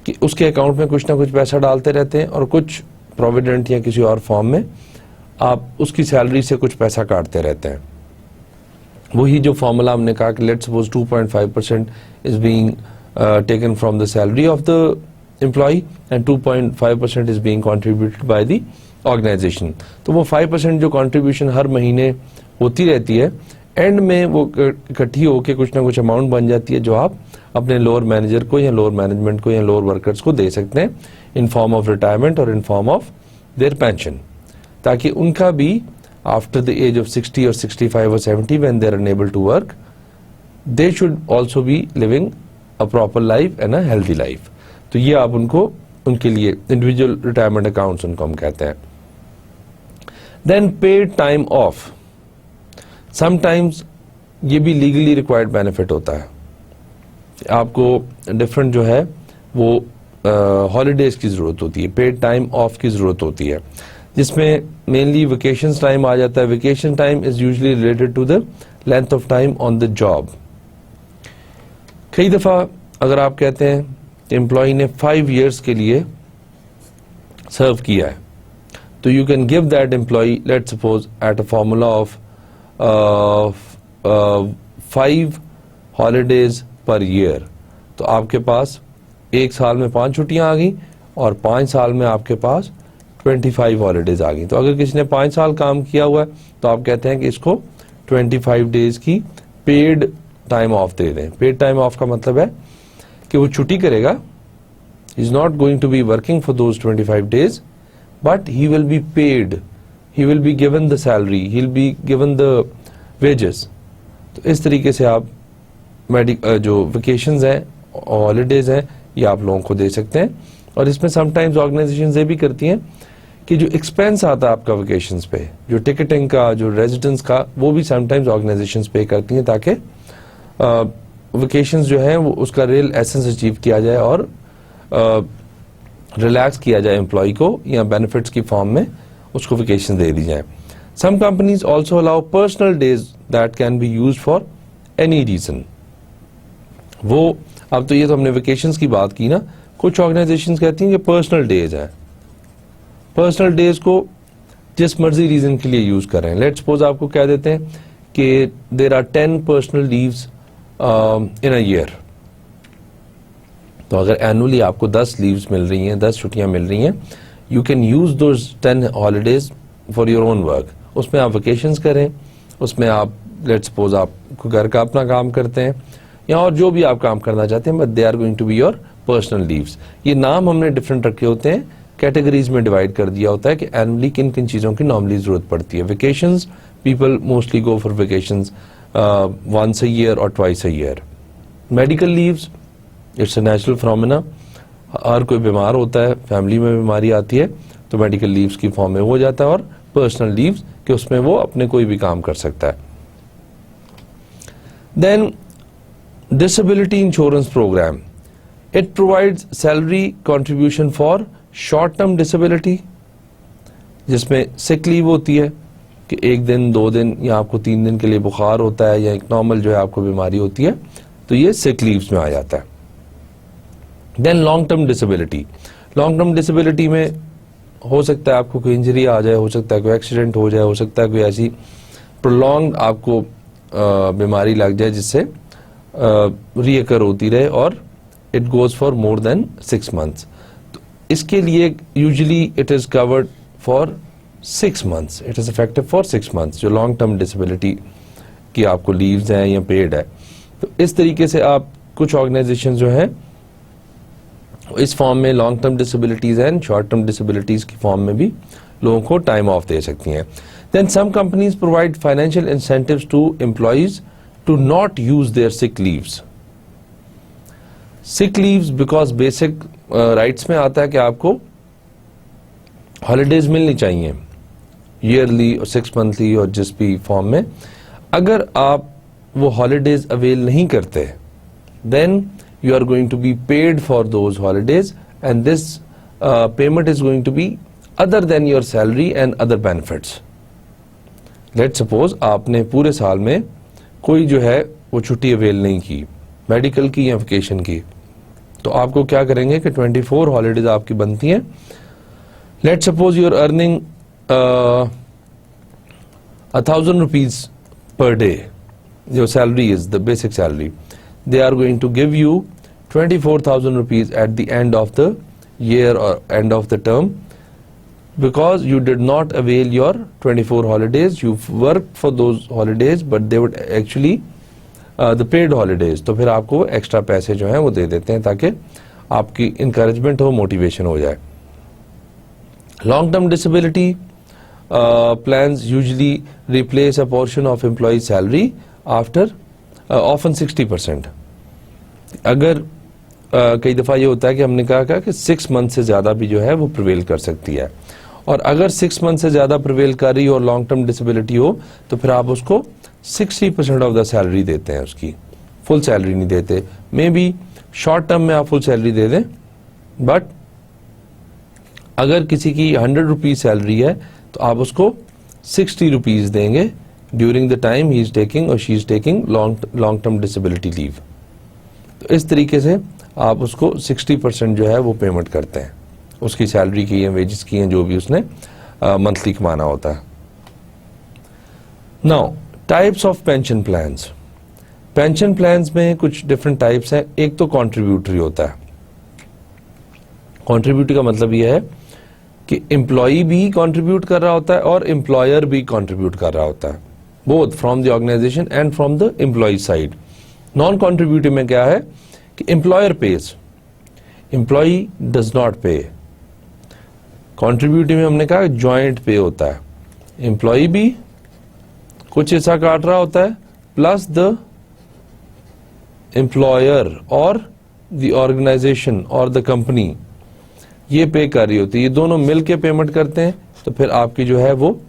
कि उसके अकाउंट में कुछ ना कुछ पैसा डालते रहते हैं और कुछ प्रोविडेंट या किसी और फॉर्म में आप उसकी सैलरी से कुछ पैसा काटते रहते हैं। वही जो फॉर्मूला हमने कहा कि let's suppose 2.5% is being taken from the salary of the employee and 2.5% is being contributed by the organization. तो वो 5% जो कंट्रीब्यूशन हर महीने होती रहती है, एंड में वो इकट्ठी होकर कुछ ना कुछ अमाउंट बन जाती है जो आप अपने लोअर मैनेजर को या लोअर मैनेजमेंट को या लोअर वर्कर्स को दे सकते हैं इन फॉर्म ऑफ रिटायरमेंट और in form of their pension, ताकि उनका भी आफ्टर द एज ऑफ 60 और 65 और 70 when they are unable to work they should also be living a proper life and a healthy life. तो ये आप उनको उनके लिए इंडिविजुअल रिटायरमेंट अकाउंट्स उनको हम कहते हैं। Then paid time off, sometimes ये भी लीगली रिक्वायर्ड बेनिफिट होता है। आपको डिफरेंट जो है वो हॉलीडेज की जरूरत होती है, पेड टाइम ऑफ की जरूरत होती है, जिसमें मेनली वेकेशन टाइम आ जाता है। Vacation time is usually related to the length of time on the job. कई दफा अगर आप कहते हैं कि एम्प्लॉय ने 5 years के लिए सर्व किया है, तो you can give that employee let's suppose at a formula of 5 holidays per year. तो आपके पास 1 साल में 5 छुट्टियां आ गई और 5 साल में आपके पास 25 हॉलीडेज आ गई। तो अगर किसी ने 5 साल काम किया हुआ है तो आप कहते हैं कि इसको 25 days की पेड टाइम ऑफ दे दें। पेड टाइम ऑफ का मतलब है कि वो छुट्टी करेगा, is not going to be working for those 25 days, but he will be paid, he will be given the salary, he will be given the wages. तो इस तरीके से आप जो वेकेशंस हैं, हॉलीडेज हैं, ये आप लोगों को दे सकते हैं। और इसमें समटाइम्स ऑर्गेनाइजेशंस ये भी करती हैं कि जो एक्सपेंस आता है आपका वेकेशंस पे, जो टिकटिंग का, जो रेजिडेंस का, वो भी समटाइम्स ऑर्गेनाइजेशंस पे करती हैं, ताकि वेकेशंस जो है वो उसका रियल एसेंस अचीव किया जाए और रिलैक्स किया जाए एम्प्लॉय को, या बेनिफिट्स की फॉर्म में उसको वेकेशन दे दी जाए। Some companies also allow personal days that can be use for any reason. वो अब तो ये तो हमने वेकेशंस की बात की ना, कुछ ऑर्गेनाइजेशंस कहती हैं कि पर्सनल डेज हैं, पर्सनल डेज को जिस मर्जी रीजन के लिए यूज कर रहे हैं। लेट्स सपोज आपको कह देते हैं कि there are 10 personal leaves in a year. तो अगर एनुअली आपको 10 लीव्स मिल रही हैं, 10 छुट्टियां मिल रही हैं, you can use those 10 holidays for your own work. उसमें आप वेकेशंस करें, उसमें आप लेट्स सपोज आप घर का अपना काम करते हैं या और जो भी आप काम करना चाहते हैं, but they are going to be your personal leaves. ये नाम हमने डिफरेंट रखे होते हैं, कैटेगरीज में डिवाइड कर दिया होता है कि एनुअली किन किन चीजों की नॉर्मली जरूरत पड़ती है। Vacations, people mostly go for vacations once a year or twice a year. Medical leaves, it's a natural phenomena. हर कोई बीमार होता है, फैमिली में बीमारी आती है तो मेडिकल लीव्स की फॉर्म में हो जाता है, और पर्सनल लीव्स कि उसमें वो अपने कोई भी काम कर सकता है। Then disability insurance program, it provides salary contribution for short term disability, जिसमें सिक लीव होती है कि 1 दिन 2 दिन या आपको 3 दिन के लिए बुखार होता है या एक नॉर्मल जो है आपको बीमारी होती है, तो ये सिक लीव्स में आ जाता है। Then long term disability, long term disability में हो सकता है आपको कोई इंजरी आ जाए, हो सकता है कोई एक्सीडेंट हो जाए, हो सकता है कोई ऐसी प्रोलॉन्ग आपको बीमारी लग जाए जिससे रीअकर होती रहे और it goes for more than 6 months। तो इसके लिए usually it is covered for 6 months, it is effective for 6 months। जो लॉन्ग टर्म डिसेबिलिटी की आपको लीव्स हैं या पेड है, तो इस तरीके से आप कुछ ऑर्गेनाइजेशन जो हैं इस फॉर्म में long term disabilities and short term disabilities की फॉर्म में भी लोगों को टाइम ऑफ दे सकती हैं. Then some companies provide financial incentives to employees to not use their sick leaves. Sick leaves because basic rights में आता है कि आपको हॉलीडेज मिलनी चाहिए ईयरली और 6 मंथली और जिस भी फॉर्म में. अगर आप वो हॉलीडेज अवेल नहीं करते then you are going to be paid for those holidays and this payment is going to be other than your salary and other benefits. Let's suppose आपने पूरे साल में कोई जो है वो छुट्टी अवेल नहीं की, मेडिकल की या वेकेशन की, तो आपको क्या करेंगे कि 24 हॉलीडेज आपकी बनती हैं. Let's suppose you are earning 1,000 rupees per day. Your salary is the basic salary. They are going to give you 24,000 rupees at the end of the year or end of the term because you did not avail your 24 holidays. You worked for those holidays but they would actually the paid holidays. तो फिर आपको एक्स्ट्रा पैसे जो हैं वो दे देते हैं ताकि आपकी इंकरेजमेंट हो, मोटिवेशन हो जाए. Long term disability plans usually replace a portion of employee salary after often 60%. अगर कई दफ़ा ये होता है कि हमने कहा कि 6 मंथ से ज़्यादा भी जो है वो प्रिवेल कर सकती है, और अगर 6 मंथ से ज़्यादा प्रिवेल कर रही हो और लॉन्ग टर्म डिसेबिलिटी हो तो फिर आप उसको 60% ऑफ द सैलरी देते हैं, उसकी फुल सैलरी नहीं देते. मे बी शॉर्ट टर्म में आप फुल सैलरी दे दें, बट अगर किसी की 100 रुपीज़ सैलरी है तो आप उसको 60 रुपीज़ देंगे during the time he is taking और she is taking long term disability leave. तो इस तरीके से आप उसको 60% जो है वो पेमेंट करते हैं, उसकी सैलरी की या वेजेस की हैं जो भी उसने मंथली कमाना होता है. Now types of pension plans. Pension plans में कुछ डिफरेंट टाइप्स हैं. एक तो कॉन्ट्रीब्यूटरी होता है. कॉन्ट्रीब्यूटरी का मतलब ये है कि एम्प्लॉई भी कंट्रीब्यूट कर रहा होता है और एम्प्लॉयर भी कंट्रीब्यूट कर रहा होता है, both from the organisation and from the employee side. Non contributive में क्या है कि employer pays, employee does not pay. Contributive में हमने कहा जॉइंट पे होता है, एम्प्लॉई भी कुछ हिस्सा काट रहा होता है प्लस द एम्प्लॉयर और द ऑर्गेनाइजेशन और द कंपनी ये पे कर रही होती है. ये दोनों मिल के पेमेंट करते हैं तो फिर आपकी जो है वो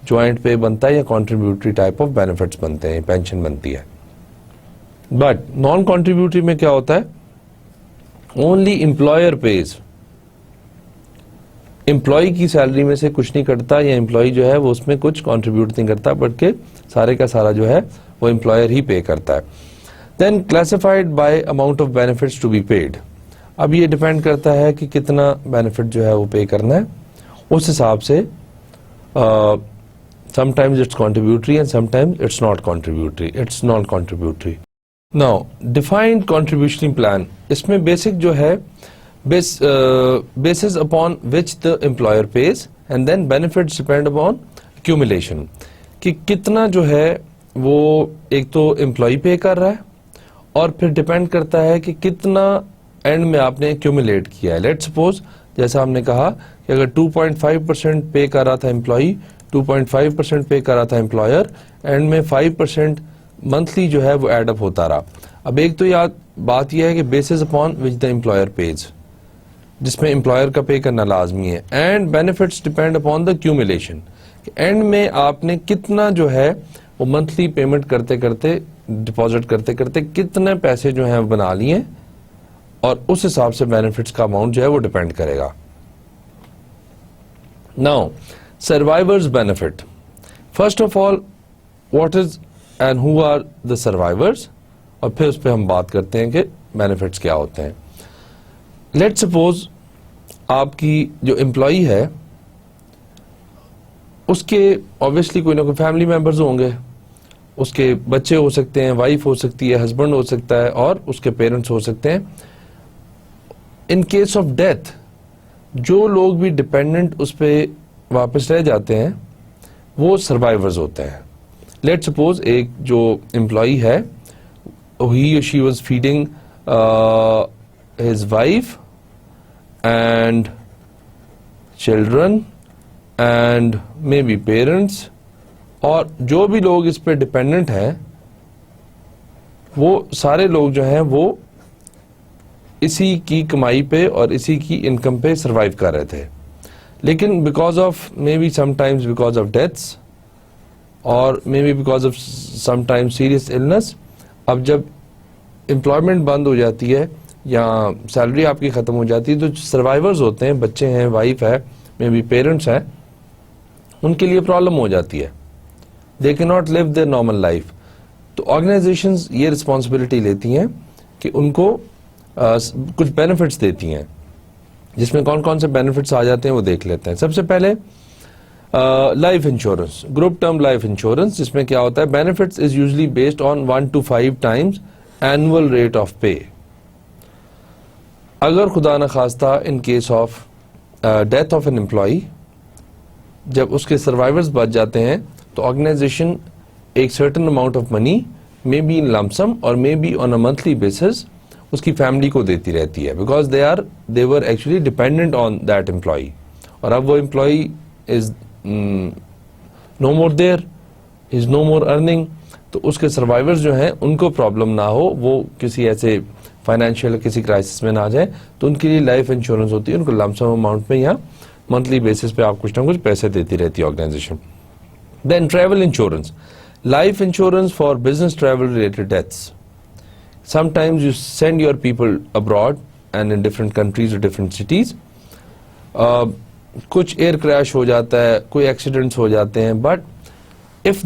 ज्वाइंट पे बनता है या कॉन्ट्रीब्यूटरी टाइप ऑफ बेनिफिट्स बनते हैं, पेंशन बनती है. बट नॉन कॉन्ट्रीब्यूटरी में क्या होता है, ओनली एम्प्लॉयर पेज. एम्प्लॉय की सैलरी में से कुछ नहीं कटता या एम्प्लॉय जो है वो उसमें कुछ कॉन्ट्रीब्यूट नहीं करता, बल्कि सारे का सारा जो है वो एम्प्लॉयर ही पे करता है. Then classified by amount of benefits to be paid. अब ये डिपेंड करता है कि कितना बेनिफिट जो है वो पे करना है, उस हिसाब से sometimes it's contributory and sometimes it's not contributory, it's non-contributory. Now defined contribution plan, इसमें बेसिक जो है basis upon which the employer pays and then benefits depend upon accumulation, कि कितना जो है वो एक तो एम्प्लॉय पे कर रहा है और फिर डिपेंड करता है कि कितना एंड में आपने एक्यूमुलेट किया है. लेट्स सपोज जैसा हमने कहा कि अगर 2.5% पे कर रहा था एम्प्लॉय, 2.5% पे कर रहा था एम्प्लॉयर, एंड में 5% मंथली जो है वो एडअप होता रहा. अब एक तो याद बात यह है कि basis upon which the employer page, जिसमें एम्प्लॉयर का पे करना लाजमी है, and benefits depend upon the accumulation. And में आपने कितना जो है वो मंथली पेमेंट करते करते, डिपॉजिट करते करते कितने पैसे जो है बना लिए, और उस हिसाब से बेनिफिट्स का अमाउंट जो है वो डिपेंड करेगा. Now survivors benefit. First of all what is and who are the survivors, और फिर उस पर हम बात करते हैं कि बेनिफिट्स क्या होते हैं. लेट्स सपोज आपकी जो एम्प्लॉई है उसके ऑब्वियसली कोई ना कोई फैमिली मेंबर्स होंगे, उसके बच्चे हो सकते हैं, वाइफ हो सकती है, हस्बैंड हो सकता है, और उसके पेरेंट्स हो सकते हैं. इन केस ऑफ डेथ जो लोग भी डिपेंडेंट उस पर वापस रह जाते हैं वो सर्वाइवर्स होते हैं. लेट्स सपोज एक जो एम्प्लॉई है he or she was feeding his wife and children and maybe parents, और जो भी लोग इस पे डिपेंडेंट हैं वो सारे लोग जो हैं वो इसी की कमाई पे और इसी की इनकम पे सरवाइव कर रहे थे। लेकिन because of maybe sometimes because of deaths और maybe because of sometimes serious illness, अब जब एम्प्लॉयमेंट बंद हो जाती है या सैलरी आपकी ख़त्म हो जाती है तो सर्वाइवर्स होते हैं, बच्चे हैं, वाइफ है, मे बी पेरेंट्स हैं, उनके लिए प्रॉब्लम हो जाती है। They can not live there normal life. तो ऑर्गेनाइजेशंस ये रिस्पॉन्सिबिलिटी लेती हैं कि उनको कुछ बेनिफिट्स देती हैं, जिसमें कौन कौन से बेनिफिट्स आ जाते हैं वो देख लेते हैं। सबसे पहले life insurance, group term life insurance, जिसमें क्या होता है, benefits is usually based on 1 to 5 times annual rate of pay. अगर खुदा न खास्ता in case of death of an employee, जब उसके सर्वाइवर्स बच जाते हैं तो ऑर्गेनाइजेशन एक certain amount of money maybe in lump sum और maybe on a monthly basis उसकी फैमिली को देती रहती है, because they were actually dependent on that employee. और अब वो employee is no more there, is no more earning, तो उसके सर्वाइवर्स जो हैं उनको प्रॉब्लम ना हो, वो किसी ऐसे फाइनेंशियल किसी क्राइसिस में ना आ जाए, तो उनके लिए लाइफ इंश्योरेंस होती है। उनको लमसम अमाउंट में या मंथली बेसिस पे आप कुछ ना कुछ पैसे देती रहती है organization. Then travel insurance, life insurance for business travel related deaths. Sometimes you send your people abroad and in different countries or different cities. कुछ एयर क्रैश हो जाता है, कोई एक्सीडेंट्स हो जाते हैं, but if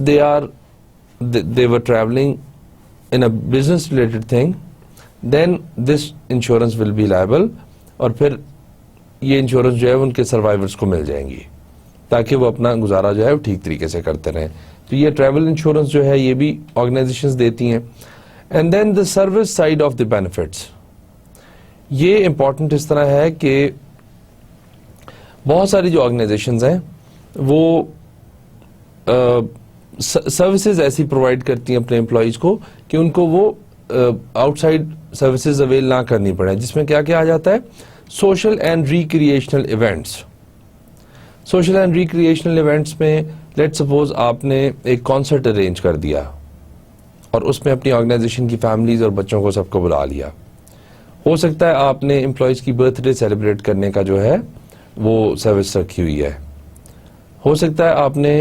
they were traveling in a business related thing, then this insurance will be liable, और फिर ये इंश्योरेंस जो है उनके सर्वाइवर्स को मिल जाएंगी ताकि वो अपना गुजारा जो है वो ठीक तरीके से करते रहें। तो ये ट्रैवल इंश्योरेंस जो है ये भी ऑर्गेनाइजेशंस देती हैं। And then the service side of the benefits, ये इंपॉर्टेंट इस तरह है कि बहुत सारी जो ऑर्गेनाइजेशंस हैं वो सर्विसेज ऐसी प्रोवाइड करती हैं अपने एम्प्लॉयज को कि उनको वो आउटसाइड सर्विसेज अवेल ना करनी पड़े, जिसमें क्या क्या आ जाता है, social and recreational events. Social and recreational events में लेट सपोज आपने एक कॉन्सर्ट अरेंज कर दिया और उसमें अपनी ऑर्गेनाइजेशन की फैमिलीज और बच्चों को सबको बुला लिया। हो सकता है आपने एम्प्लॉयज की बर्थडे सेलिब्रेट करने का जो है वो सर्विस रखी हुई है। हो सकता है आपने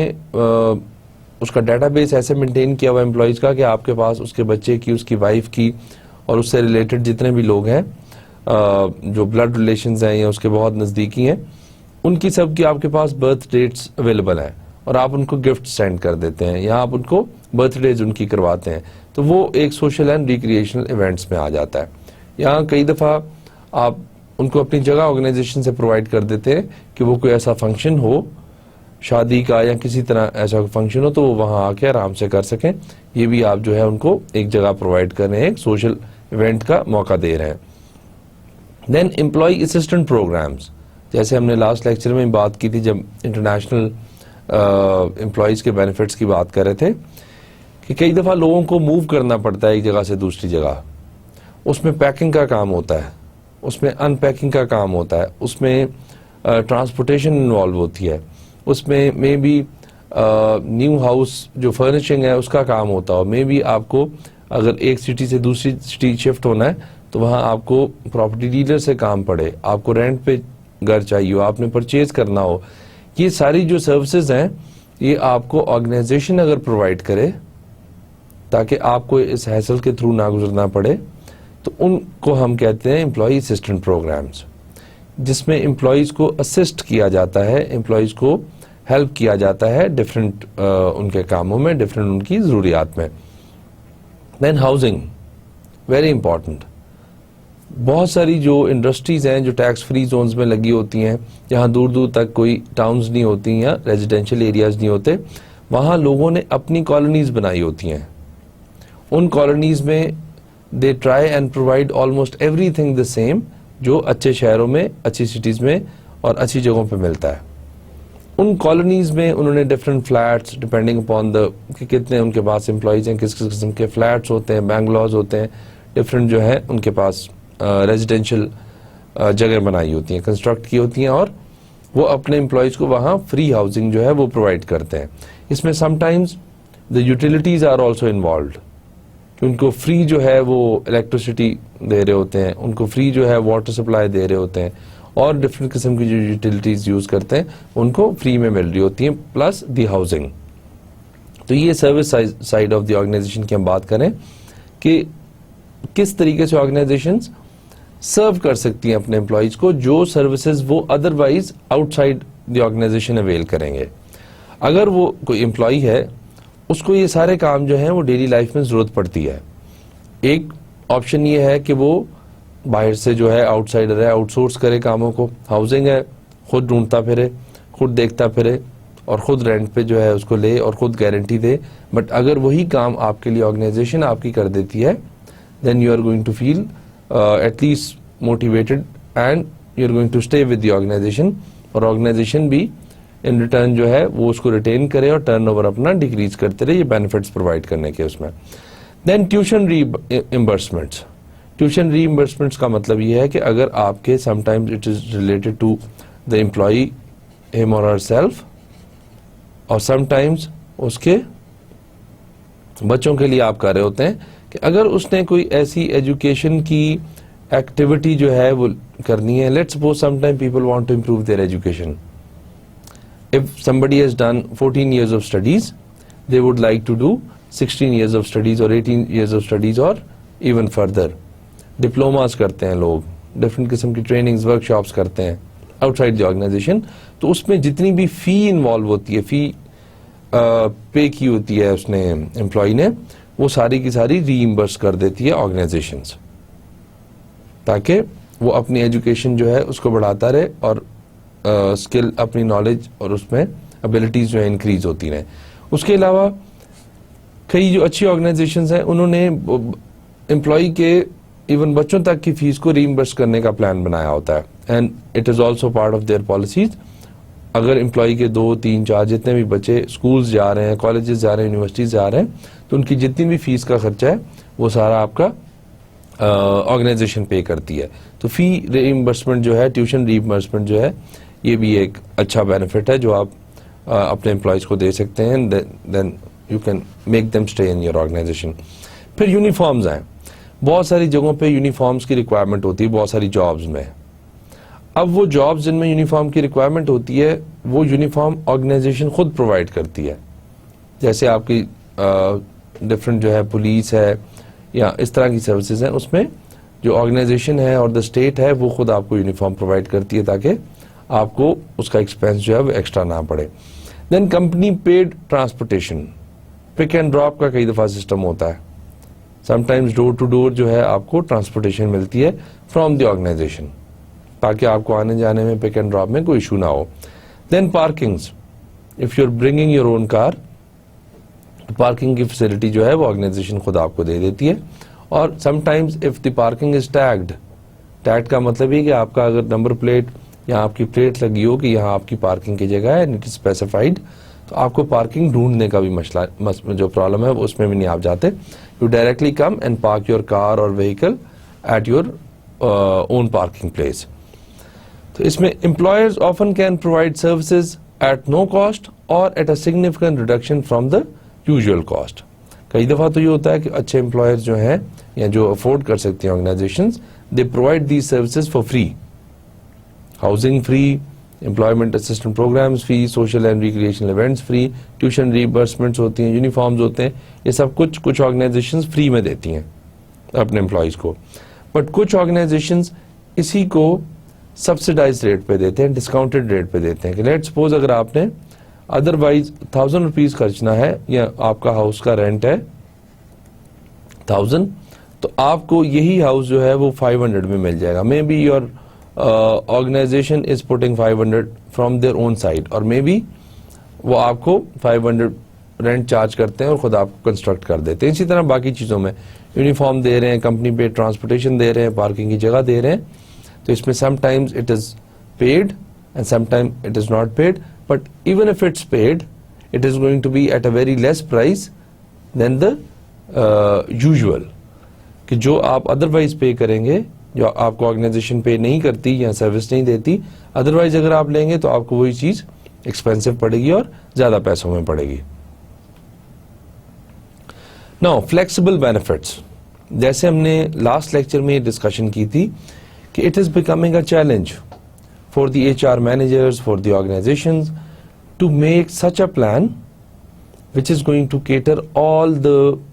उसका डेटाबेस ऐसे मेंटेन किया हुआ एम्प्लॉयज का कि आपके पास उसके बच्चे की, उसकी वाइफ की और उससे रिलेटेड जितने भी लोग हैं जो ब्लड रिलेशंस हैं या उसके बहुत नज़दीकी हैं, उनकी सब की आपके पास बर्थ डेट्स अवेलेबल हैं और आप उनको गिफ्ट सेंड कर देते हैं या आप उनको बर्थडेज उनकी करवाते हैं, तो वो एक सोशल एंड रिक्रिएशनल इवेंट्स में आ जाता है। यहाँ कई दफ़ा आप उनको अपनी जगह ऑर्गेनाइजेशन से प्रोवाइड कर देते हैं कि वो कोई ऐसा फंक्शन हो, शादी का या किसी तरह ऐसा फंक्शन हो, तो वो वहाँ आके आराम से कर सकें। ये भी आप जो है उनको एक जगह प्रोवाइड कर रहे हैं, एक सोशल इवेंट का मौका दे रहे हैं। देन एम्प्लॉय असिस्टेंट प्रोग्राम्स, जैसे हमने लास्ट लेक्चर में बात की थी जब इंटरनेशनल एम्प्लॉयज़ के बेनिफिट्स की बात कर रहे थे कि कई दफ़ा लोगों को मूव करना पड़ता है एक जगह से दूसरी जगह। उसमें पैकिंग का काम होता है, उसमें अनपैकिंग का काम होता है, उसमें ट्रांसपोर्टेशन इन्वॉल्व होती है, उसमें मे बी न्यू हाउस जो फर्निशिंग है उसका काम होता हो, मे बी आपको अगर एक सिटी से दूसरी सिटी शिफ्ट होना है तो वहाँ आपको प्रॉपर्टी डीलर से काम पड़े, आपको रेंट पे घर चाहिए हो, आपने परचेज करना हो। ये सारी जो सर्विसेज हैं ये आपको ऑर्गेनाइजेशन अगर प्रोवाइड करे ताकि आपको इस हैसल के थ्रू ना गुजरना पड़े, तो उनको हम कहते हैं एम्प्लॉय असिस्टेंट प्रोग्राम्स, जिसमें एम्प्लॉयज़ को असिस्ट किया जाता है, एम्प्लॉयज़ को हेल्प किया जाता है डिफरेंट उनके कामों में, डिफरेंट उनकी ज़रूरियात में। Then housing, very important. बहुत सारी जो इंडस्ट्रीज़ हैं जो टैक्स फ्री जोन्स में लगी होती हैं, जहाँ दूर दूर तक कोई टाउन्स नहीं होती या रेजिडेंशियल एरियाज़ नहीं होते, वहाँ लोगों ने अपनी कॉलोनीज़ बनाई होती हैं। उन कॉलोनीज़ में they try and provide almost everything the same जो अच्छे शहरों में, अच्छी सिटीज़ में और अच्छी जगहों पे मिलता है। उन कॉलोनीज में उन्होंने different flats depending upon the कि कितने उनके पास एम्प्लॉयज हैं, किस किस किस्म के फ्लैट्स होते हैं, बैंगलोज होते हैं, डिफरेंट जो है उनके पास रेजिडेंशियल जगह बनाई होती हैं, कंस्ट्रक्ट की होती हैं, और वो अपने एम्प्लॉयज को वहाँ फ्री हाउसिंग जो है वो प्रोवाइड करते हैं। इसमें sometimes the utilities are also involve, कि उनको फ्री जो है वो इलेक्ट्रिसिटी दे रहे होते हैं, उनको फ्री जो है वाटर सप्लाई दे रहे होते हैं, और डिफरेंट किस्म की जो यूटिलिटीज यूज करते हैं उनको फ्री में मिल रही होती हैं, प्लस द हाउसिंग। तो ये service side of the organization की हम बात करें कि किस तरीके से ऑर्गेनाइजेशंस सर्व कर सकती हैं अपने एम्प्लॉयज को, जो सर्विसेज वो otherwise outside the organization avail करेंगे। अगर वो कोई एम्प्लॉय है, उसको ये सारे काम जो हैं वो डेली लाइफ में जरूरत पड़ती है। एक ऑप्शन ये है कि वो बाहर से जो है आउटसाइडर है, आउटसोर्स करे कामों को, हाउसिंग है खुद ढूंढता फिरे, खुद देखता फिरे, और खुद रेंट पे जो है उसको ले और खुद गारंटी दे। बट अगर वही काम आपके लिए ऑर्गेनाइजेशन आपकी कर देती है, then you are going to feel at least motivated and you are going to stay with the organization, और ऑर्गेनाइजेशन भी इन रिटर्न जो है वो उसको रिटेन करे और टर्नओवर अपना डिक्रीज करते रहे, ये बेनिफिट्स प्रोवाइड करने के उसमें। Then tuition reimbursements. Tuition reimbursements का मतलब ये है कि अगर आपके sometimes it is related to the employee him और हरसेल्फ, और समटाइम्स उसके बच्चों के लिए आप कर रहे होते हैं कि अगर उसने कोई ऐसी एजुकेशन की एक्टिविटी जो है वो करनी है, let's suppose sometime people want to improve their education. If somebody has done 14 years of studies, they would like to do 16 years of studies or 18 years of studies or even further. Diplomas करते हैं लोग, different किस्म की trainings, workshops करते हैं outside the organization। तो उसमें जितनी भी fee involve होती है, fee pay की होती है उसने employee ने, वो सारी की सारी reimburse कर देती है organizations, ताकि वो अपनी education जो है उसको बढ़ाता रहे और स्किल अपनी नॉलेज और उसमें एबिलिटीज जो है इंक्रीज होती रहे। उसके अलावा कई जो अच्छी ऑर्गेनाइजेशंस हैं उन्होंने एम्प्लॉय के इवन बच्चों तक की फीस को रीइंबर्स करने का प्लान बनाया होता है, and it is also part of their policies. अगर एम्प्लॉय के 2, 3, 4 जितने भी बच्चे स्कूल्स जा रहे हैं, कॉलेजेस जा रहे हैं, यूनिवर्सिटीज जा रहे हैं, तो उनकी जितनी भी फीस का खर्चा है वो सारा आपका ऑर्गेनाइजेशन पे करती है। तो फी रीइंबर्समेंट जो है, ट्यूशन रीइंबर्समेंट जो है, ये भी एक अच्छा बेनिफिट है जो आप अपने एम्प्लॉयज को दे सकते हैं, then you can make them stay in your organization. फिर यूनिफॉर्म्स हैं, बहुत सारी जगहों पे यूनिफॉर्म्स की रिक्वायरमेंट होती है, बहुत सारी जॉब्स में। अब वो जॉब्स जिनमें यूनिफॉर्म की रिक्वायरमेंट होती है, वो यूनिफॉर्म ऑर्गेनाइजेशन खुद प्रोवाइड करती है। जैसे आपकी डिफरेंट जो है पुलिस है या इस तरह की सर्विसेज हैं, उसमें जो ऑर्गेनाइजेशन है और द स्टेट है वो खुद आपको यूनिफॉर्म प्रोवाइड करती है, ताकि आपको उसका एक्सपेंस जो है वो एक्स्ट्रा ना पड़े। Then company paid transportation, pick and drop का कई दफा सिस्टम होता है। समटाइम्स डोर टू डोर जो है आपको ट्रांसपोर्टेशन मिलती है फ्रॉम द ऑर्गेनाइजेशन, ताकि आपको आने जाने में, पिक एंड ड्रॉप में कोई इशू ना हो। Then parkings, if you are bringing your own car, parking की फैसिलिटी जो है वो ऑर्गेनाइजेशन खुद आपको दे देती है। और sometimes if the parking is tagged, tag का मतलब है कि आपका अगर नंबर प्लेट या आपकी प्लेट लगी हो कि यहाँ आपकी पार्किंग की जगह है एंड इट इज स्पेसिफाइड, तो आपको पार्किंग ढूंढने का भी मसला जो प्रॉब्लम है उसमें भी नहीं आप जाते। You directly come and park your car और vehicle at your own parking place. तो इसमें employers often can provide services at no cost और at a significant reduction from the usual cost. कई दफा तो ये होता है कि अच्छे एम्प्लॉयर्स जो हैं या जो अफोर्ड कर सकते हैं organisations, they provide these services for free, housing free, employment assistant programmes free, social and recreational events free, tuition reimbursements होती हैं, यूनिफॉर्म्स होते हैं, ये सब कुछ ऑर्गेनाइजेशंस फ्री में देती हैं अपने एम्प्लॉयज को। बट कुछ ऑर्गेनाइजेशंस इसी को सब्सिडाइज रेट पे देते हैं, डिस्काउंटेड रेट पे देते हैं कि लेट्स सपोज अगर आपने अदरवाइज 1000 रुपीज खर्चना है या आपका हाउस का रेंट है 1000, तो आपको यही हाउस जो है वो 500 में मिल जाएगा। Maybe your organization is putting 500 from their own side, और मे बी वो आपको 500 रेंट चार्ज करते हैं और खुद आपको कंस्ट्रक्ट कर देते हैं। इसी तरह बाकी चीज़ों में यूनिफॉर्म दे रहे हैं, कंपनी पे ट्रांसपोर्टेशन दे रहे हैं, पार्किंग की जगह दे रहे हैं। तो इसमें sometimes it is paid and sometime it is not paid, but even if it's paid, it is going to be at a very less price than the usual, कि जो आप अदरवाइज पे करेंगे, जो आपको ऑर्गेनाइजेशन पे नहीं करती या सर्विस नहीं देती, अदरवाइज अगर आप लेंगे तो आपको वही चीज एक्सपेंसिव पड़ेगी और ज्यादा पैसों में पड़ेगी. नाउ फ्लेक्सिबल बेनिफिट्स, जैसे हमने लास्ट लेक्चर में डिस्कशन की थी कि it is becoming a challenge for the HR managers, for the organizations to make such a plan which is going to cater all the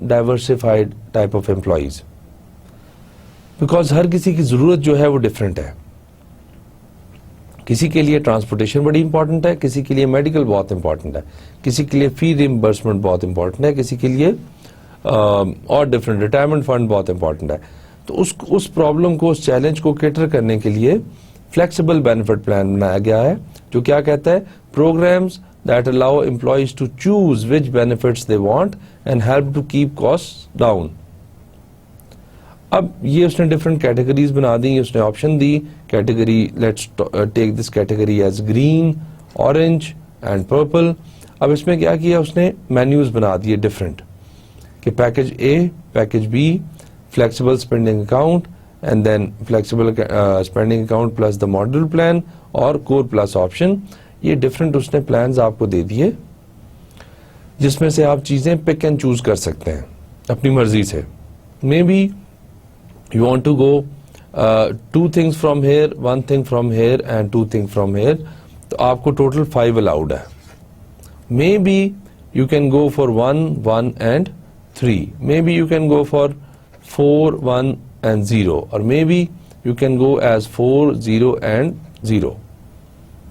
diversified type of employees, because हर किसी की ज़रूरत जो है वो डिफरेंट है. किसी के लिए ट्रांसपोर्टेशन बड़ी इंपॉर्टेंट है, किसी के लिए मेडिकल बहुत इंपॉर्टेंट है, किसी के लिए फी रिइंबर्समेंट बहुत इंपॉर्टेंट है, किसी के लिए और डिफरेंट रिटायरमेंट फंड बहुत इंपॉर्टेंट है. तो उस प्रॉब्लम को, उस चैलेंज को केटर करने के लिए फ्लेक्सिबल बेनिफिट प्लान बनाया गया है, जो क्या कहता है, programmes that allow employees to choose which benefits they want and help to keep costs down. अब ये उसने डिफरेंट कैटेगरीज बना दी, उसने ऑप्शन दी, category let's take this category as green, orange and purple. अब इसमें क्या किया उसने, मेन्यूज बना दिए डिफरेंट, कि package A, package B, flexible spending account and then flexible spending account plus the module plan और कोर प्लस ऑप्शन. ये डिफरेंट उसने प्लान्स आपको दे दिए, जिसमें से आप चीजें पिक एंड चूज कर सकते हैं अपनी मर्जी से. Maybe you want to go 2 things from here, 1 thing from here and 2 things from here, तो आपको टोटल 5 अलाउड है. Maybe you can go for 1, 1 and 3. Maybe you can go for 4, 1 and 0, और maybe you can go as 4, 0 and 0.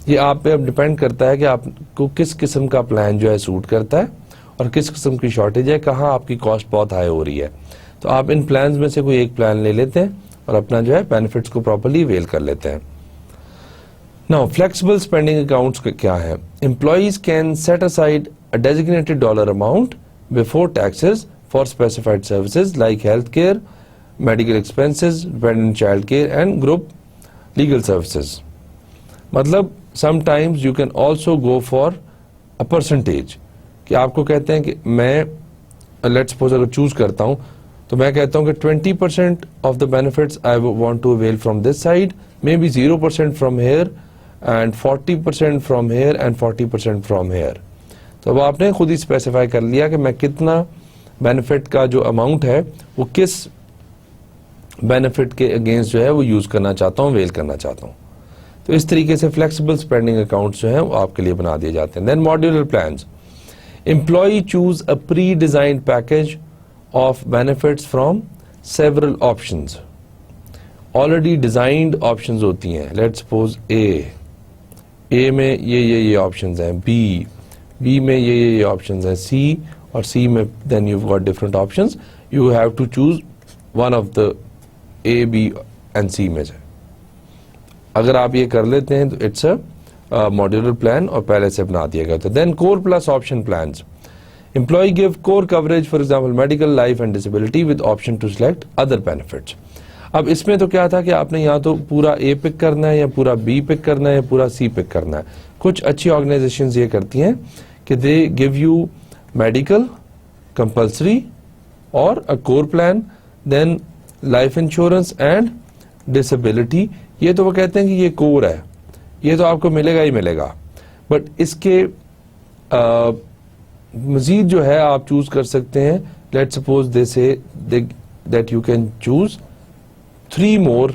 ये आप पे अब डिपेंड करता है कि आपको किस किस्म का प्लान जो है सूट करता है और किस किस्म की शॉर्टेज है, कहाँ आपकी कॉस्ट बहुत हाई हो रही है. तो आप इन प्लान्स में से कोई एक प्लान ले लेते हैं और अपना जो है बेनिफिट्स को प्रॉपर्ली अवेल कर लेते हैं. नाउ फ्लेक्सिबल स्पेंडिंग अकाउंट्स क्या है, employees can set aside a designated dollar amount before taxes for specified services like health care, medical expenses, dependent child care and group legal services. मतलब sometimes you can also go for a percentage, कि आपको कहते हैं कि मैं लेट्स सपोज अगर चूज करता हूं तो मैं कहता हूं कि 20% of the benefits I want to avail from this side, maybe 0% from here and 40% from here and 40% from here. तो अब आपने खुद ही स्पेसिफाई कर लिया कि मैं कितना बेनिफिट का जो अमाउंट है वो किस बेनिफिट के अगेंस्ट जो है वो यूज करना चाहता हूं, अवेल करना चाहता हूं. तो इस तरीके से फ्लेक्सिबल स्पेंडिंग अकाउंट्स जो हैं वो आपके लिए बना दिए जाते हैं. Then modular plans, employee choose a pre designed package of benefits from several options. Already designed options होती हैं, लेट्स सपोज ए में ये ऑप्शंस हैं, बी में ये ऑप्शंस हैं, सी और सी में then you got different options. You have to choose one of the A, B and C में से. अगर आप ये कर लेते हैं तो इट्स अ मॉड्यूलर प्लान और पहले से बना दिया गया था. Then core plus option plans, employee give core coverage for example medical, life and disability with option to select other benefits. अब इसमें तो क्या था कि आपने या तो पूरा ए पिक करना है या पूरा बी पिक करना है या पूरा सी पिक करना है. कुछ अच्छी ऑर्गेनाइजेशंस ये करती हैं कि they give you medical compulsory और a core plan, then life insurance and disability. ये तो वो कहते हैं कि ये कोर है, ये तो आपको मिलेगा ही मिलेगा, बट इसके मजीद जो है आप चूज कर सकते हैं. Let's suppose they say that you can choose 3 more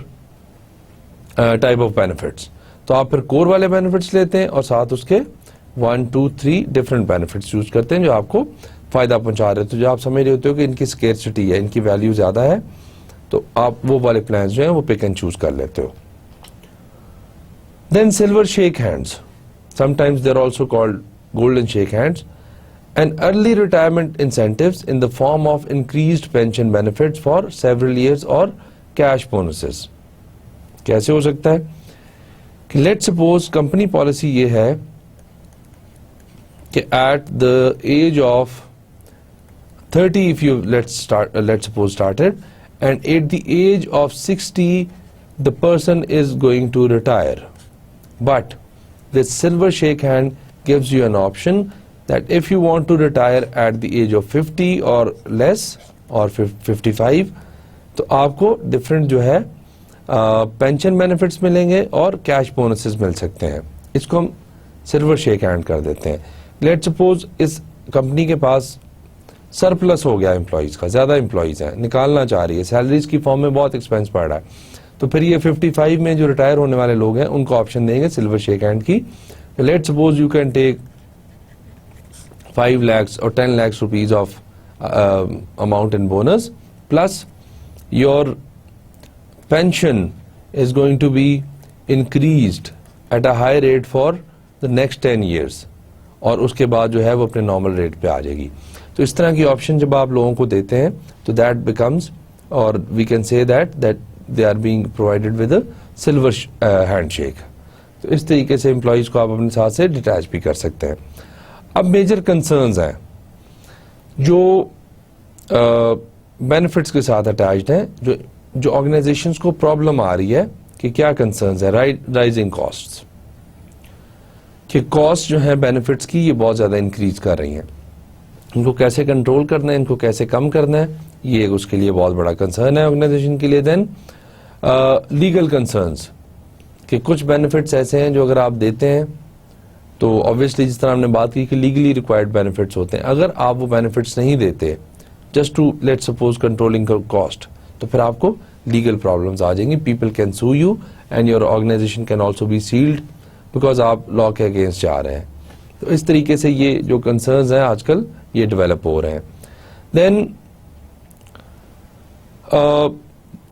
type of benefits. तो आप फिर कोर वाले बेनिफिट्स लेते हैं और साथ उसके 1, 2, 3 डिफरेंट बेनिफिट्स चूज करते हैं जो आपको फायदा पहुंचा रहे. तो जो आप समझ रहे होते हो कि इनकी स्केर्सिटी है, इनकी वैल्यू ज्यादा है, तो आप वो वाले प्लान्स जो हैं वो पिक एंड चूज कर लेते हो. Then silver shake hands, sometimes they're also called golden shake hands, and early retirement incentives in the form of increased pension benefits for several years or cash bonuses. कैसे हो सकता है कि let's suppose कंपनी पॉलिसी ये है कि at the age of 30, if you let's suppose started, and at the age of 60 the person is going to retire. But this silver shake hand gives you an option that if you want to retire at the age of 50 or less or 55, तो आपको डिफरेंट जो है पेंशन बेनिफिट्स मिलेंगे और कैश बोनसेस मिल सकते हैं. इसको हम सिल्वर शेक हैंड कर देते हैं. लेट सपोज इस कंपनी के पास सरप्लस हो गया एम्प्लॉइज का, ज्यादा एम्प्लॉइज हैं, निकालना चाह रही है, सैलरीज की फॉर्म में बहुत एक्सपेंस पड़ रहा है, तो फिर ये 55 में जो रिटायर होने वाले लोग हैं उनको ऑप्शन देंगे सिल्वर शेक हैंड की. Let suppose you can take 5 lakhs or 10 lakhs rupees of amount in bonus, plus your pension is going to be increased at a high rate for the next 10 years, और उसके बाद जो है वो अपने नॉर्मल रेट पे आ जाएगी. तो इस तरह की ऑप्शन जब आप लोगों को देते हैं तो दैट बिकम्स, और we can say that they are being provided with a silver handshake. तो इस तरीके से एम्प्लॉइज को आप अपने साथ से डिटैच भी कर सकते हैं. अब मेजर कंसर्न्स हैं जो बेनिफिट्स के साथ अटैच्ड हैं, जो ऑर्गेनाइजेशंस को प्रॉब्लम आ रही है कि क्या कंसर्न्स है. राइजिंग कॉस्ट्स, कि कॉस्ट जो है बेनिफिट्स की ये बहुत ज़्यादा इंक्रीज कर रही हैं. इनको कैसे कंट्रोल करना है, इनको कैसे कम करना है, ये उसके लिए बहुत बड़ा कंसर्न है ऑर्गेनाइजेशन के लिए. देन लीगल कंसर्न्स, कि कुछ बेनिफिट्स ऐसे हैं जो अगर आप देते हैं तो ऑब्वियसली जिस तरह हमने बात की कि लीगली रिक्वायर्ड बेनिफिट्स होते हैं, अगर आप वो बेनिफिट्स नहीं देते just to let suppose controlling cost, तो फिर आपको लीगल प्रॉब्लम्स आ जाएंगी. People can sue you and your organization can also be sealed because आप लॉ के अगेंस्ट जा रहे हैं. तो इस तरीके से ये जो कंसर्न्स हैं आजकल ये डेवलप हो रहे हैं. देन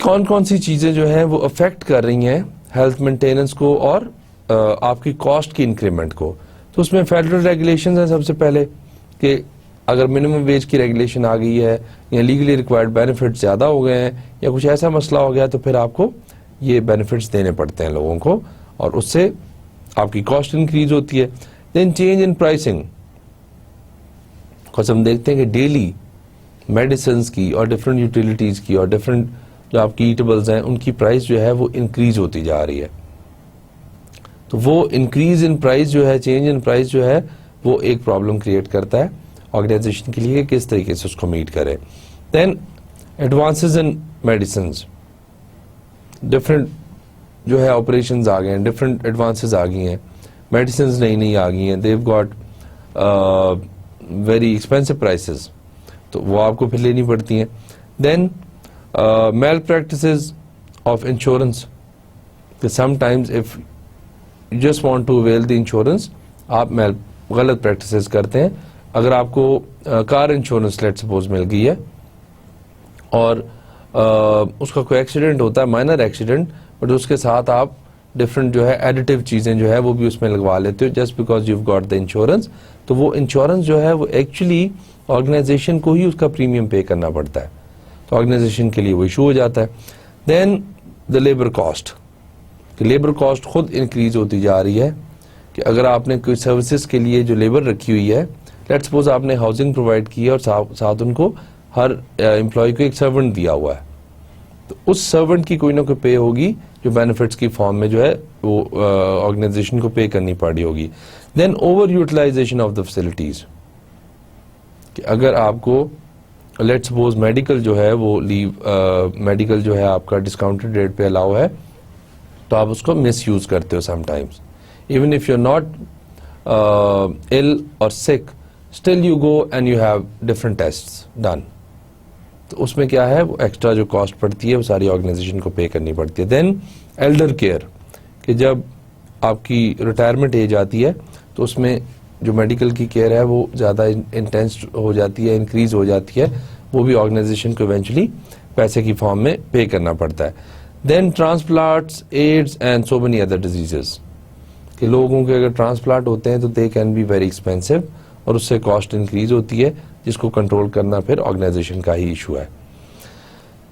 कौन कौन सी चीजें जो हैं वो अफेक्ट कर रही हैं हेल्थ मेंटेनेंस को और आपकी कॉस्ट की इंक्रीमेंट को. तो उसमें फेडरल रेगुलेशंस हैं सबसे पहले, कि अगर मिनिमम वेज की रेगुलेशन आ गई है या लीगली रिक्वायर्ड बेनिफिट्स ज़्यादा हो गए हैं या कुछ ऐसा मसला हो गया, तो फिर आपको ये बेनिफिट्स देने पड़ते हैं लोगों को और उससे आपकी कॉस्ट इंक्रीज होती है. देन चेंज इन प्राइसिंग, हम देखते हैं कि डेली मेडिसिन की और डिफरेंट यूटिलिटीज़ की और डिफरेंट जो आपकी ईटेबल्स हैं उनकी प्राइस जो है वो इंक्रीज होती जा रही है. तो वो इंक्रीज इन प्राइस जो है, चेंज इन प्राइस जो है, वो एक प्रॉब्लम क्रिएट करता है ऑर्गेनाइजेशन के लिए कि किस तरीके से उसको मीट करें. Then advances in medicine, different जो है ऑपरेशंस आ गए हैं, डिफरेंट एडवांसेस आ गई हैं, मेडिसिन नई नई आ गई हैं, they've got very expensive prices, तो वो आपको फिर लेनी पड़ती हैं. Then malpractices of insurance, sometimes if you just want to avail the insurance, आप गलत प्रैक्टिसेस करते हैं. अगर आपको कार इंश्योरेंस लेट सपोज मिल गई है और उसका कोई एक्सीडेंट होता है, माइनर एक्सीडेंट, बट उसके साथ आप डिफरेंट जो है एडिटिव चीजें जो है वो भी उसमें लगवा लेते हो just because you got the insurance, तो वो इंश्योरेंस जो है वो एक्चुअली ऑर्गेनाइजेशन को ही उसका प्रीमियम पे करना पड़ता है, तो ऑर्गेनाइजेशन के लिए वो इशू हो जाता है. देन द लेबर कॉस्ट, कि लेबर कॉस्ट खुद इंक्रीज होती जा रही है, कि अगर आपने कोई सर्विसेज के लिए जो लेबर रखी हुई है, लेट्स सपोज आपने हाउसिंग प्रोवाइड की है और साथ उनको हर एम्प्लॉय को एक सर्वेंट दिया हुआ है, तो उस सर्वेंट की कोई ना कोई पे होगी जो बेनिफिट्स की फॉर्म में जो है वो ऑर्गेनाइजेशन को पे करनी पड़ी होगी. Then over utilization of the facilities, कि अगर आपको लेट्स सपोज मेडिकल जो है वो लीव मेडिकल जो है आपका डिस्काउंटेड रेट पे अलाउ है, तो आप उसको मिस यूज करते हो sometimes. Even if you are not ill और sick, still you go and you have different tests done, तो उसमें क्या है वो एक्स्ट्रा जो कॉस्ट पड़ती है वो सारी ऑर्गेनाइजेशन को पे करनी पड़ती है. देन एल्डर केयर, कि जब आपकी रिटायरमेंट एज आती है तो उसमें जो मेडिकल की केयर है वो ज़्यादा इंटेंस हो जाती है, इंक्रीज हो जाती है, वो भी ऑर्गेनाइजेशन को इवेंचुअली पैसे की फॉर्म में पे करना पड़ता है. Then transplants, AIDS and so many other diseases, कि लोगों के अगर ट्रांसप्लांट होते हैं तो they can be very expensive और उससे कॉस्ट इंक्रीज होती है, जिसको कंट्रोल करना फिर ऑर्गेनाइजेशन का ही इशू है.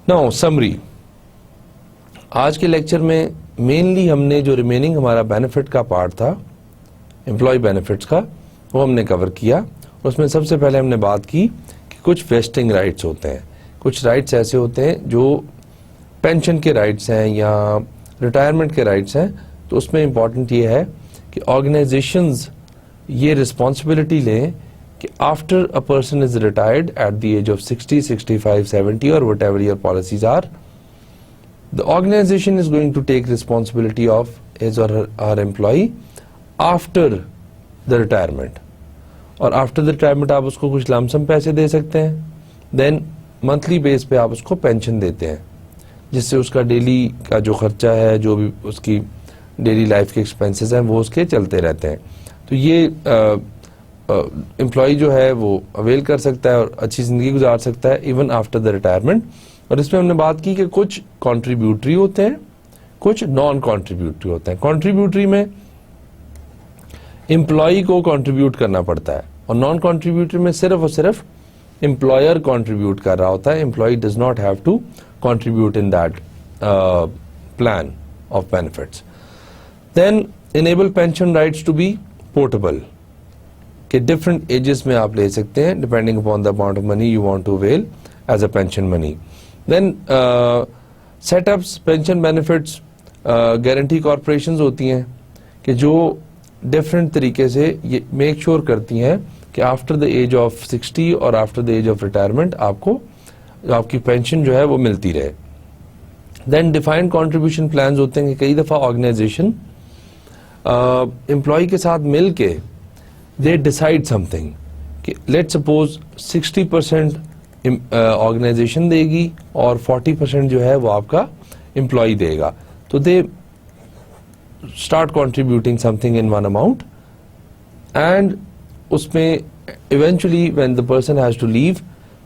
नाउ समरी, आज के लेक्चर में मेनली हमने जो रिमेनिंग हमारा बेनिफिट का पार्ट था एम्प्लॉय बेनिफिट्स का, वो हमने कवर किया. उसमें सबसे पहले हमने बात की कि कुछ वेस्टिंग राइट्स होते हैं, कुछ राइट्स ऐसे होते हैं जो पेंशन के राइट्स हैं या रिटायरमेंट के राइट्स हैं. तो उसमें इम्पॉर्टेंट ये है कि ऑर्गेनाइजेशंस ये रिस्पॉन्सिबिलिटी लें कि after a person is retired at the age of 60, 65, 70 or whatever your policies are, the organization is going to take responsibility of his और her employee after the retirement. और आफ्टर द रिटायरमेंट आप उसको कुछ लमसम पैसे दे सकते हैं, देन मंथली बेस पे आप उसको पेंशन देते हैं, जिससे उसका डेली का जो खर्चा है, जो भी उसकी डेली लाइफ के एक्सपेंसेस हैं, वो उसके चलते रहते हैं। तो ये एम्प्लॉय जो है वो अवेल कर सकता है और अच्छी ज़िंदगी गुजार सकता है इवन आफ्टर द रिटायरमेंट। और इसमें हमने बात की कि कुछ कॉन्ट्रीब्यूटरी होते हैं, कुछ नॉन कॉन्ट्रीब्यूटरी होते हैं। कॉन्ट्रीब्यूटरी में एम्प्लॉय को कंट्रीब्यूट करना पड़ता है और नॉन कॉन्ट्रीब्यूटरी में सिर्फ और सिर्फ एम्प्लॉयर कंट्रीब्यूट कर रहा होता है। Employee does not have to contribute in that plan of benefits. Then enable pension rights to be portable, कि डिफरेंट एजेस में आप ले सकते हैं depending upon the amount of money you want to avail as a pension money. Then setups, pension benefits, guarantee corporations होती हैं कि जो डिफरेंट तरीके से ये मेक श्योर करती हैं कि आफ्टर द एज ऑफ 60 और after the age of retirement आपको आपकी पेंशन जो है वो मिलती रहे। देन डिफाइंड कंट्रीब्यूशन प्लान्स होते हैं कि कई दफ़ा ऑर्गेनाइजेशन एम्प्लॉय के साथ मिल के दे डिसाइड समथिंग कि लेट सपोज 60% ऑर्गेनाइजेशन देगी और 40% जो है वो आपका एम्प्लॉय देगा। तो they start contributing something in one amount and उसमें eventually when the person has to leave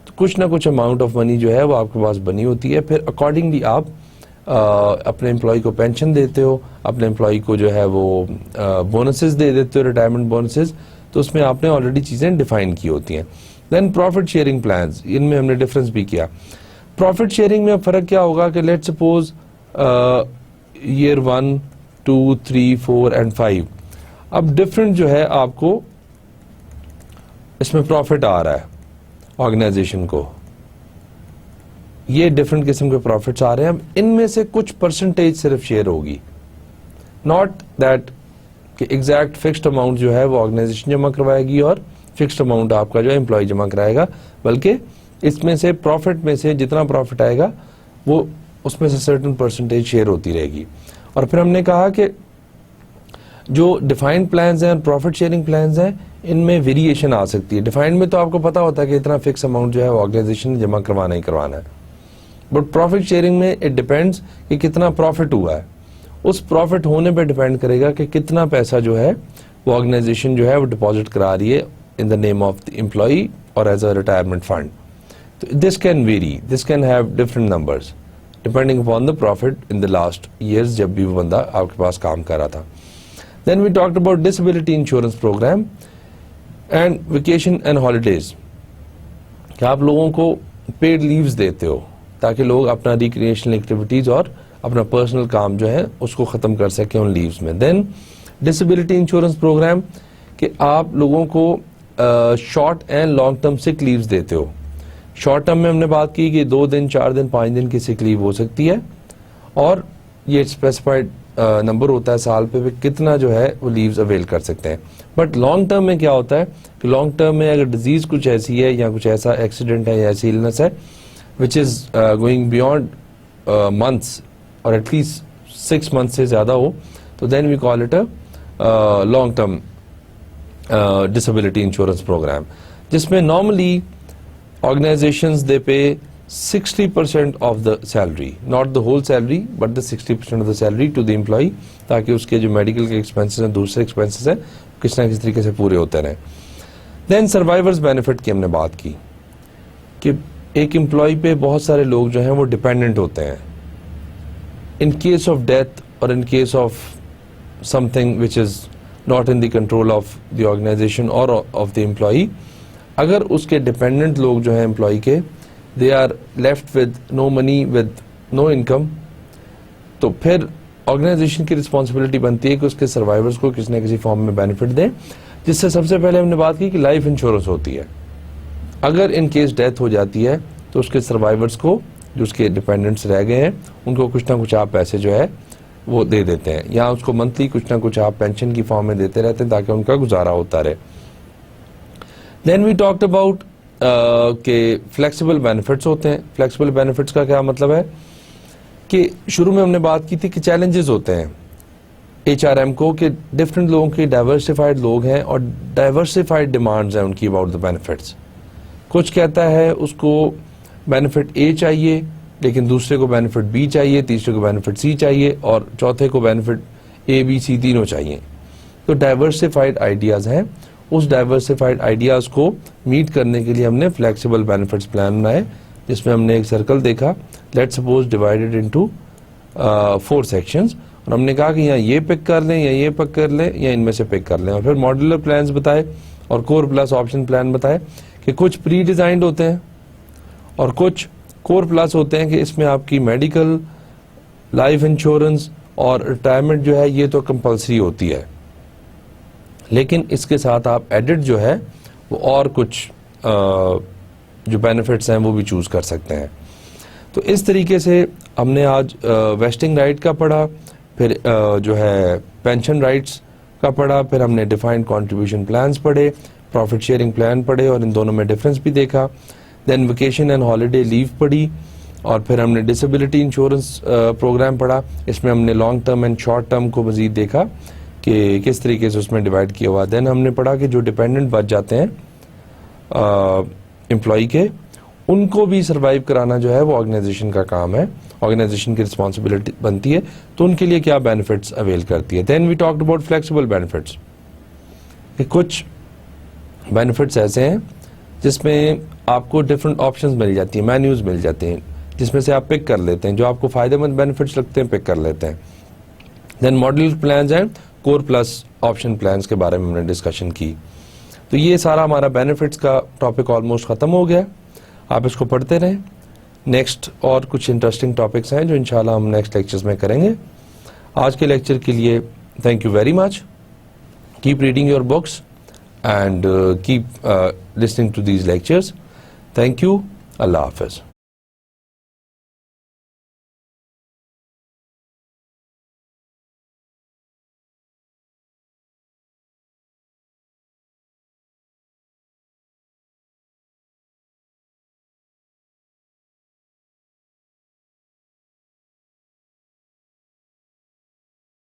तो कुछ ना कुछ अमाउंट ऑफ मनी जो है वो आपके पास बनी होती है। फिर अकॉर्डिंगली आप अपने एम्प्लॉय को पेंशन देते हो, अपने एम्प्लॉय को जो है वो बोनसेस दे देते हो, रिटायरमेंट बोनसेस। तो उसमें आपने ऑलरेडी चीज़ें डिफाइन की होती हैं। देन प्रॉफिट शेयरिंग प्लान्स, इनमें हमने डिफरेंस भी किया। प्रॉफिट शेयरिंग में फ़र्क क्या होगा कि लेट सपोज ईयर 1, 2, 3, 4 एंड 5 अब डिफरेंट जो है आपको इसमें प्रॉफिट आ रहा है ऑर्गेनाइजेशन को, ये डिफरेंट किस्म के प्रॉफिट्स आ रहे हैं। इनमें से कुछ परसेंटेज सिर्फ शेयर होगी, नॉट दैट कि एग्जैक्ट फिक्स्ड अमाउंट जो है वो ऑर्गेनाइजेशन जमा करवाएगी और फिक्स्ड अमाउंट आपका जो है एम्प्लॉय जमा कराएगा, बल्कि इसमें से प्रॉफिट में से जितना प्रॉफिट आएगा वो उसमें से सर्टेन परसेंटेज शेयर होती रहेगी। और फिर हमने कहा कि जो डिफाइंड प्लान्स हैं और प्रॉफिट शेयरिंग प्लान्स हैं इनमें वेरिएशन आ सकती है। डिफाइंड में तो आपको पता होता है कि इतना फिक्स अमाउंट जो है ऑर्गेनाइजेशन ने जमा करवाना ही करवाना है, बट प्रॉफिट शेयरिंग में इट डिपेंड्स कि कितना प्रॉफिट हुआ है। उस प्रॉफिट होने पे डिपेंड करेगा कि कितना पैसा जो है वो ऑर्गेनाइजेशन जो है वो डिपॉजिट करा रही है in the name of the employee और एज अ रिटायरमेंट फंड। तो this can vary, this can have different numbers depending upon the profit in the last years जब भी वो बंदा आपके पास काम कर रहा था। Then we talked about disability insurance program and vacation and holidays, कि आप लोगों को पेड लीव्स देते हो ताकि लोग अपना रिक्रिएशनल एक्टिविटीज और अपना पर्सनल काम जो है उसको ख़त्म कर सकें उन लीव्स में। देन डिसेबिलिटी इंश्योरेंस प्रोग्राम कि आप लोगों को short and long term sick leaves देते हो। शॉर्ट टर्म में हमने बात की कि 2 दिन, 4 दिन, 5 दिन की सिक लीव हो सकती है और ये स्पेसिफाइड नंबर होता है साल पे कितना जो है वो लीव्स अवेल कर सकते हैं। बट लॉन्ग टर्म में क्या होता है कि लॉन्ग टर्म में अगर डिजीज कुछ ऐसी है या कुछ ऐसा एक्सीडेंट है या ऐसी इलनेस है which is going beyond months और एटलीस्ट 6 मंथ से ज़्यादा हो, तो then we call it a long term disability insurance program, जिसमें normally organizations they pay 60% of the salary, not the whole salary but the 60% of the salary to the employee, ताकि उसके जो मेडिकल के एक्सपेंसेस हैं, दूसरे एक्सपेंसेस हैं, किस ना किस तरीके से पूरे होते रहें। देन सर्वाइवर्स बेनिफिट की हमने बात की कि एक एम्प्लॉय पे बहुत सारे लोग जो हैं वो डिपेंडेंट होते हैं इन case of death or in case of something which is not in the control of the organization or of the employee. अगर उसके डिपेंडेंट लोग जो हैं एम्प्लॉय के they are left with no money, with no income, तो फिर ऑर्गेनाइजेशन की रिस्पॉन्सिबिलिटी बनती है कि उसके सर्वाइवर्स को किसी न किसी फॉर्म में बेनिफिट दें, जिससे सबसे पहले हमने बात की कि लाइफ इंश्योरेंस होती है। अगर इन केस डेथ हो जाती है तो उसके सर्वाइवर्स को, जो उसके डिपेंडेंट्स रह गए हैं, उनको कुछ ना कुछ आप पैसे जो है वो दे देते हैं, या उसको मंथली कुछ ना कुछ आप पेंशन की फॉर्म में देते रहते हैं ताकि उनका गुजारा होता रहे। देन वी टॉक्ड अबाउट के फ्लेक्सिबल बेनिफिट्स होते हैं। फ्लेक्सिबल बेनिफिट्स का क्या मतलब है कि शुरू में हमने बात की थी कि चैलेंजेस होते हैं HRM को, कि डिफरेंट लोगों की डाइवर्सिफाइड लोग हैं और डाइवर्सिफाइड डिमांड्स हैं उनकी अबाउट द बेनिफिट्स। कुछ कहता है उसको बेनिफिट A चाहिए लेकिन दूसरे को बेनिफिट B चाहिए, तीसरे को बेनिफिट C चाहिए और चौथे को बेनिफिट A B C तीनों चाहिए। तो डाइवर्सिफाइड आइडियाज़ हैं। उस डाइवर्सिफाइड आइडियाज़ को मीट करने के लिए हमने फ्लेक्सिबल बेनिफिट्स प्लान बनाए, जिसमें हमने एक सर्कल देखा, let's suppose divided into 4 sections, और हमने कहा कि यहाँ ये पिक कर लें या ये पिक कर लें या इनमें से पिक कर लें। और फिर मॉड्यूलर प्लान्स बताए और कोर प्लस ऑप्शन प्लान बताए कि कुछ प्री डिजाइंड होते हैं और कुछ कोर प्लस होते हैं कि इसमें आपकी मेडिकल, लाइफ इंश्योरेंस और रिटायरमेंट जो है ये तो कंपलसरी होती है, लेकिन इसके साथ आप एडिट जो है वो और कुछ जो बेनिफिट्स हैं वो भी चूज कर सकते हैं। तो इस तरीके से हमने आज वेस्टिंग राइट का पढ़ा, फिर जो है पेंशन राइट्स का पढ़ा, फिर हमने डिफाइंड कंट्रीब्यूशन प्लान्स पढ़े, प्रॉफिट शेयरिंग प्लान पढ़े और इन दोनों में डिफरेंस भी देखा। Then vacation and holiday leave पढ़ी और फिर हमने डिसेबिलिटी इंश्योरेंस प्रोग्राम पढ़ा। इसमें हमने long term and short term को मजीद देखा कि किस तरीके से उसमें डिवाइड किया हुआ। देन हमने पढ़ा कि जो डिपेंडेंट बच जाते हैं एम्प्लॉय के, उनको भी सर्वाइव कराना जो है वो ऑर्गेनाइजेशन का काम है, ऑर्गेनाइजेशन की रिस्पॉन्सिबिलिटी बनती है, तो उनके लिए क्या बेनिफिट्स अवेल करती है। Then we talked about flexible benefits. कुछ बेनिफिट्स ऐसे हैं जिसमें आपको डिफरेंट ऑप्शंस मिल जाती हैं, मेन्यूज मिल जाते हैं, जिसमें से आप पिक कर लेते हैं, जो आपको फायदेमंद बेनिफिट्स लगते हैं पिक कर लेते हैं। Then modular plans and core plus option plans के बारे में हमने डिस्कशन की। तो ये सारा हमारा बेनिफिट्स का टॉपिक ऑलमोस्ट खत्म हो गया। आप इसको पढ़ते रहें। नेक्स्ट और कुछ इंटरेस्टिंग टॉपिक्स हैं जो इंशाल्लाह हम नेक्स्ट लेक्चर्स में करेंगे। आज के लेक्चर के लिए thank you very much. Keep reading your books and keep listening to these lectures. Thank you. Allah Hafiz.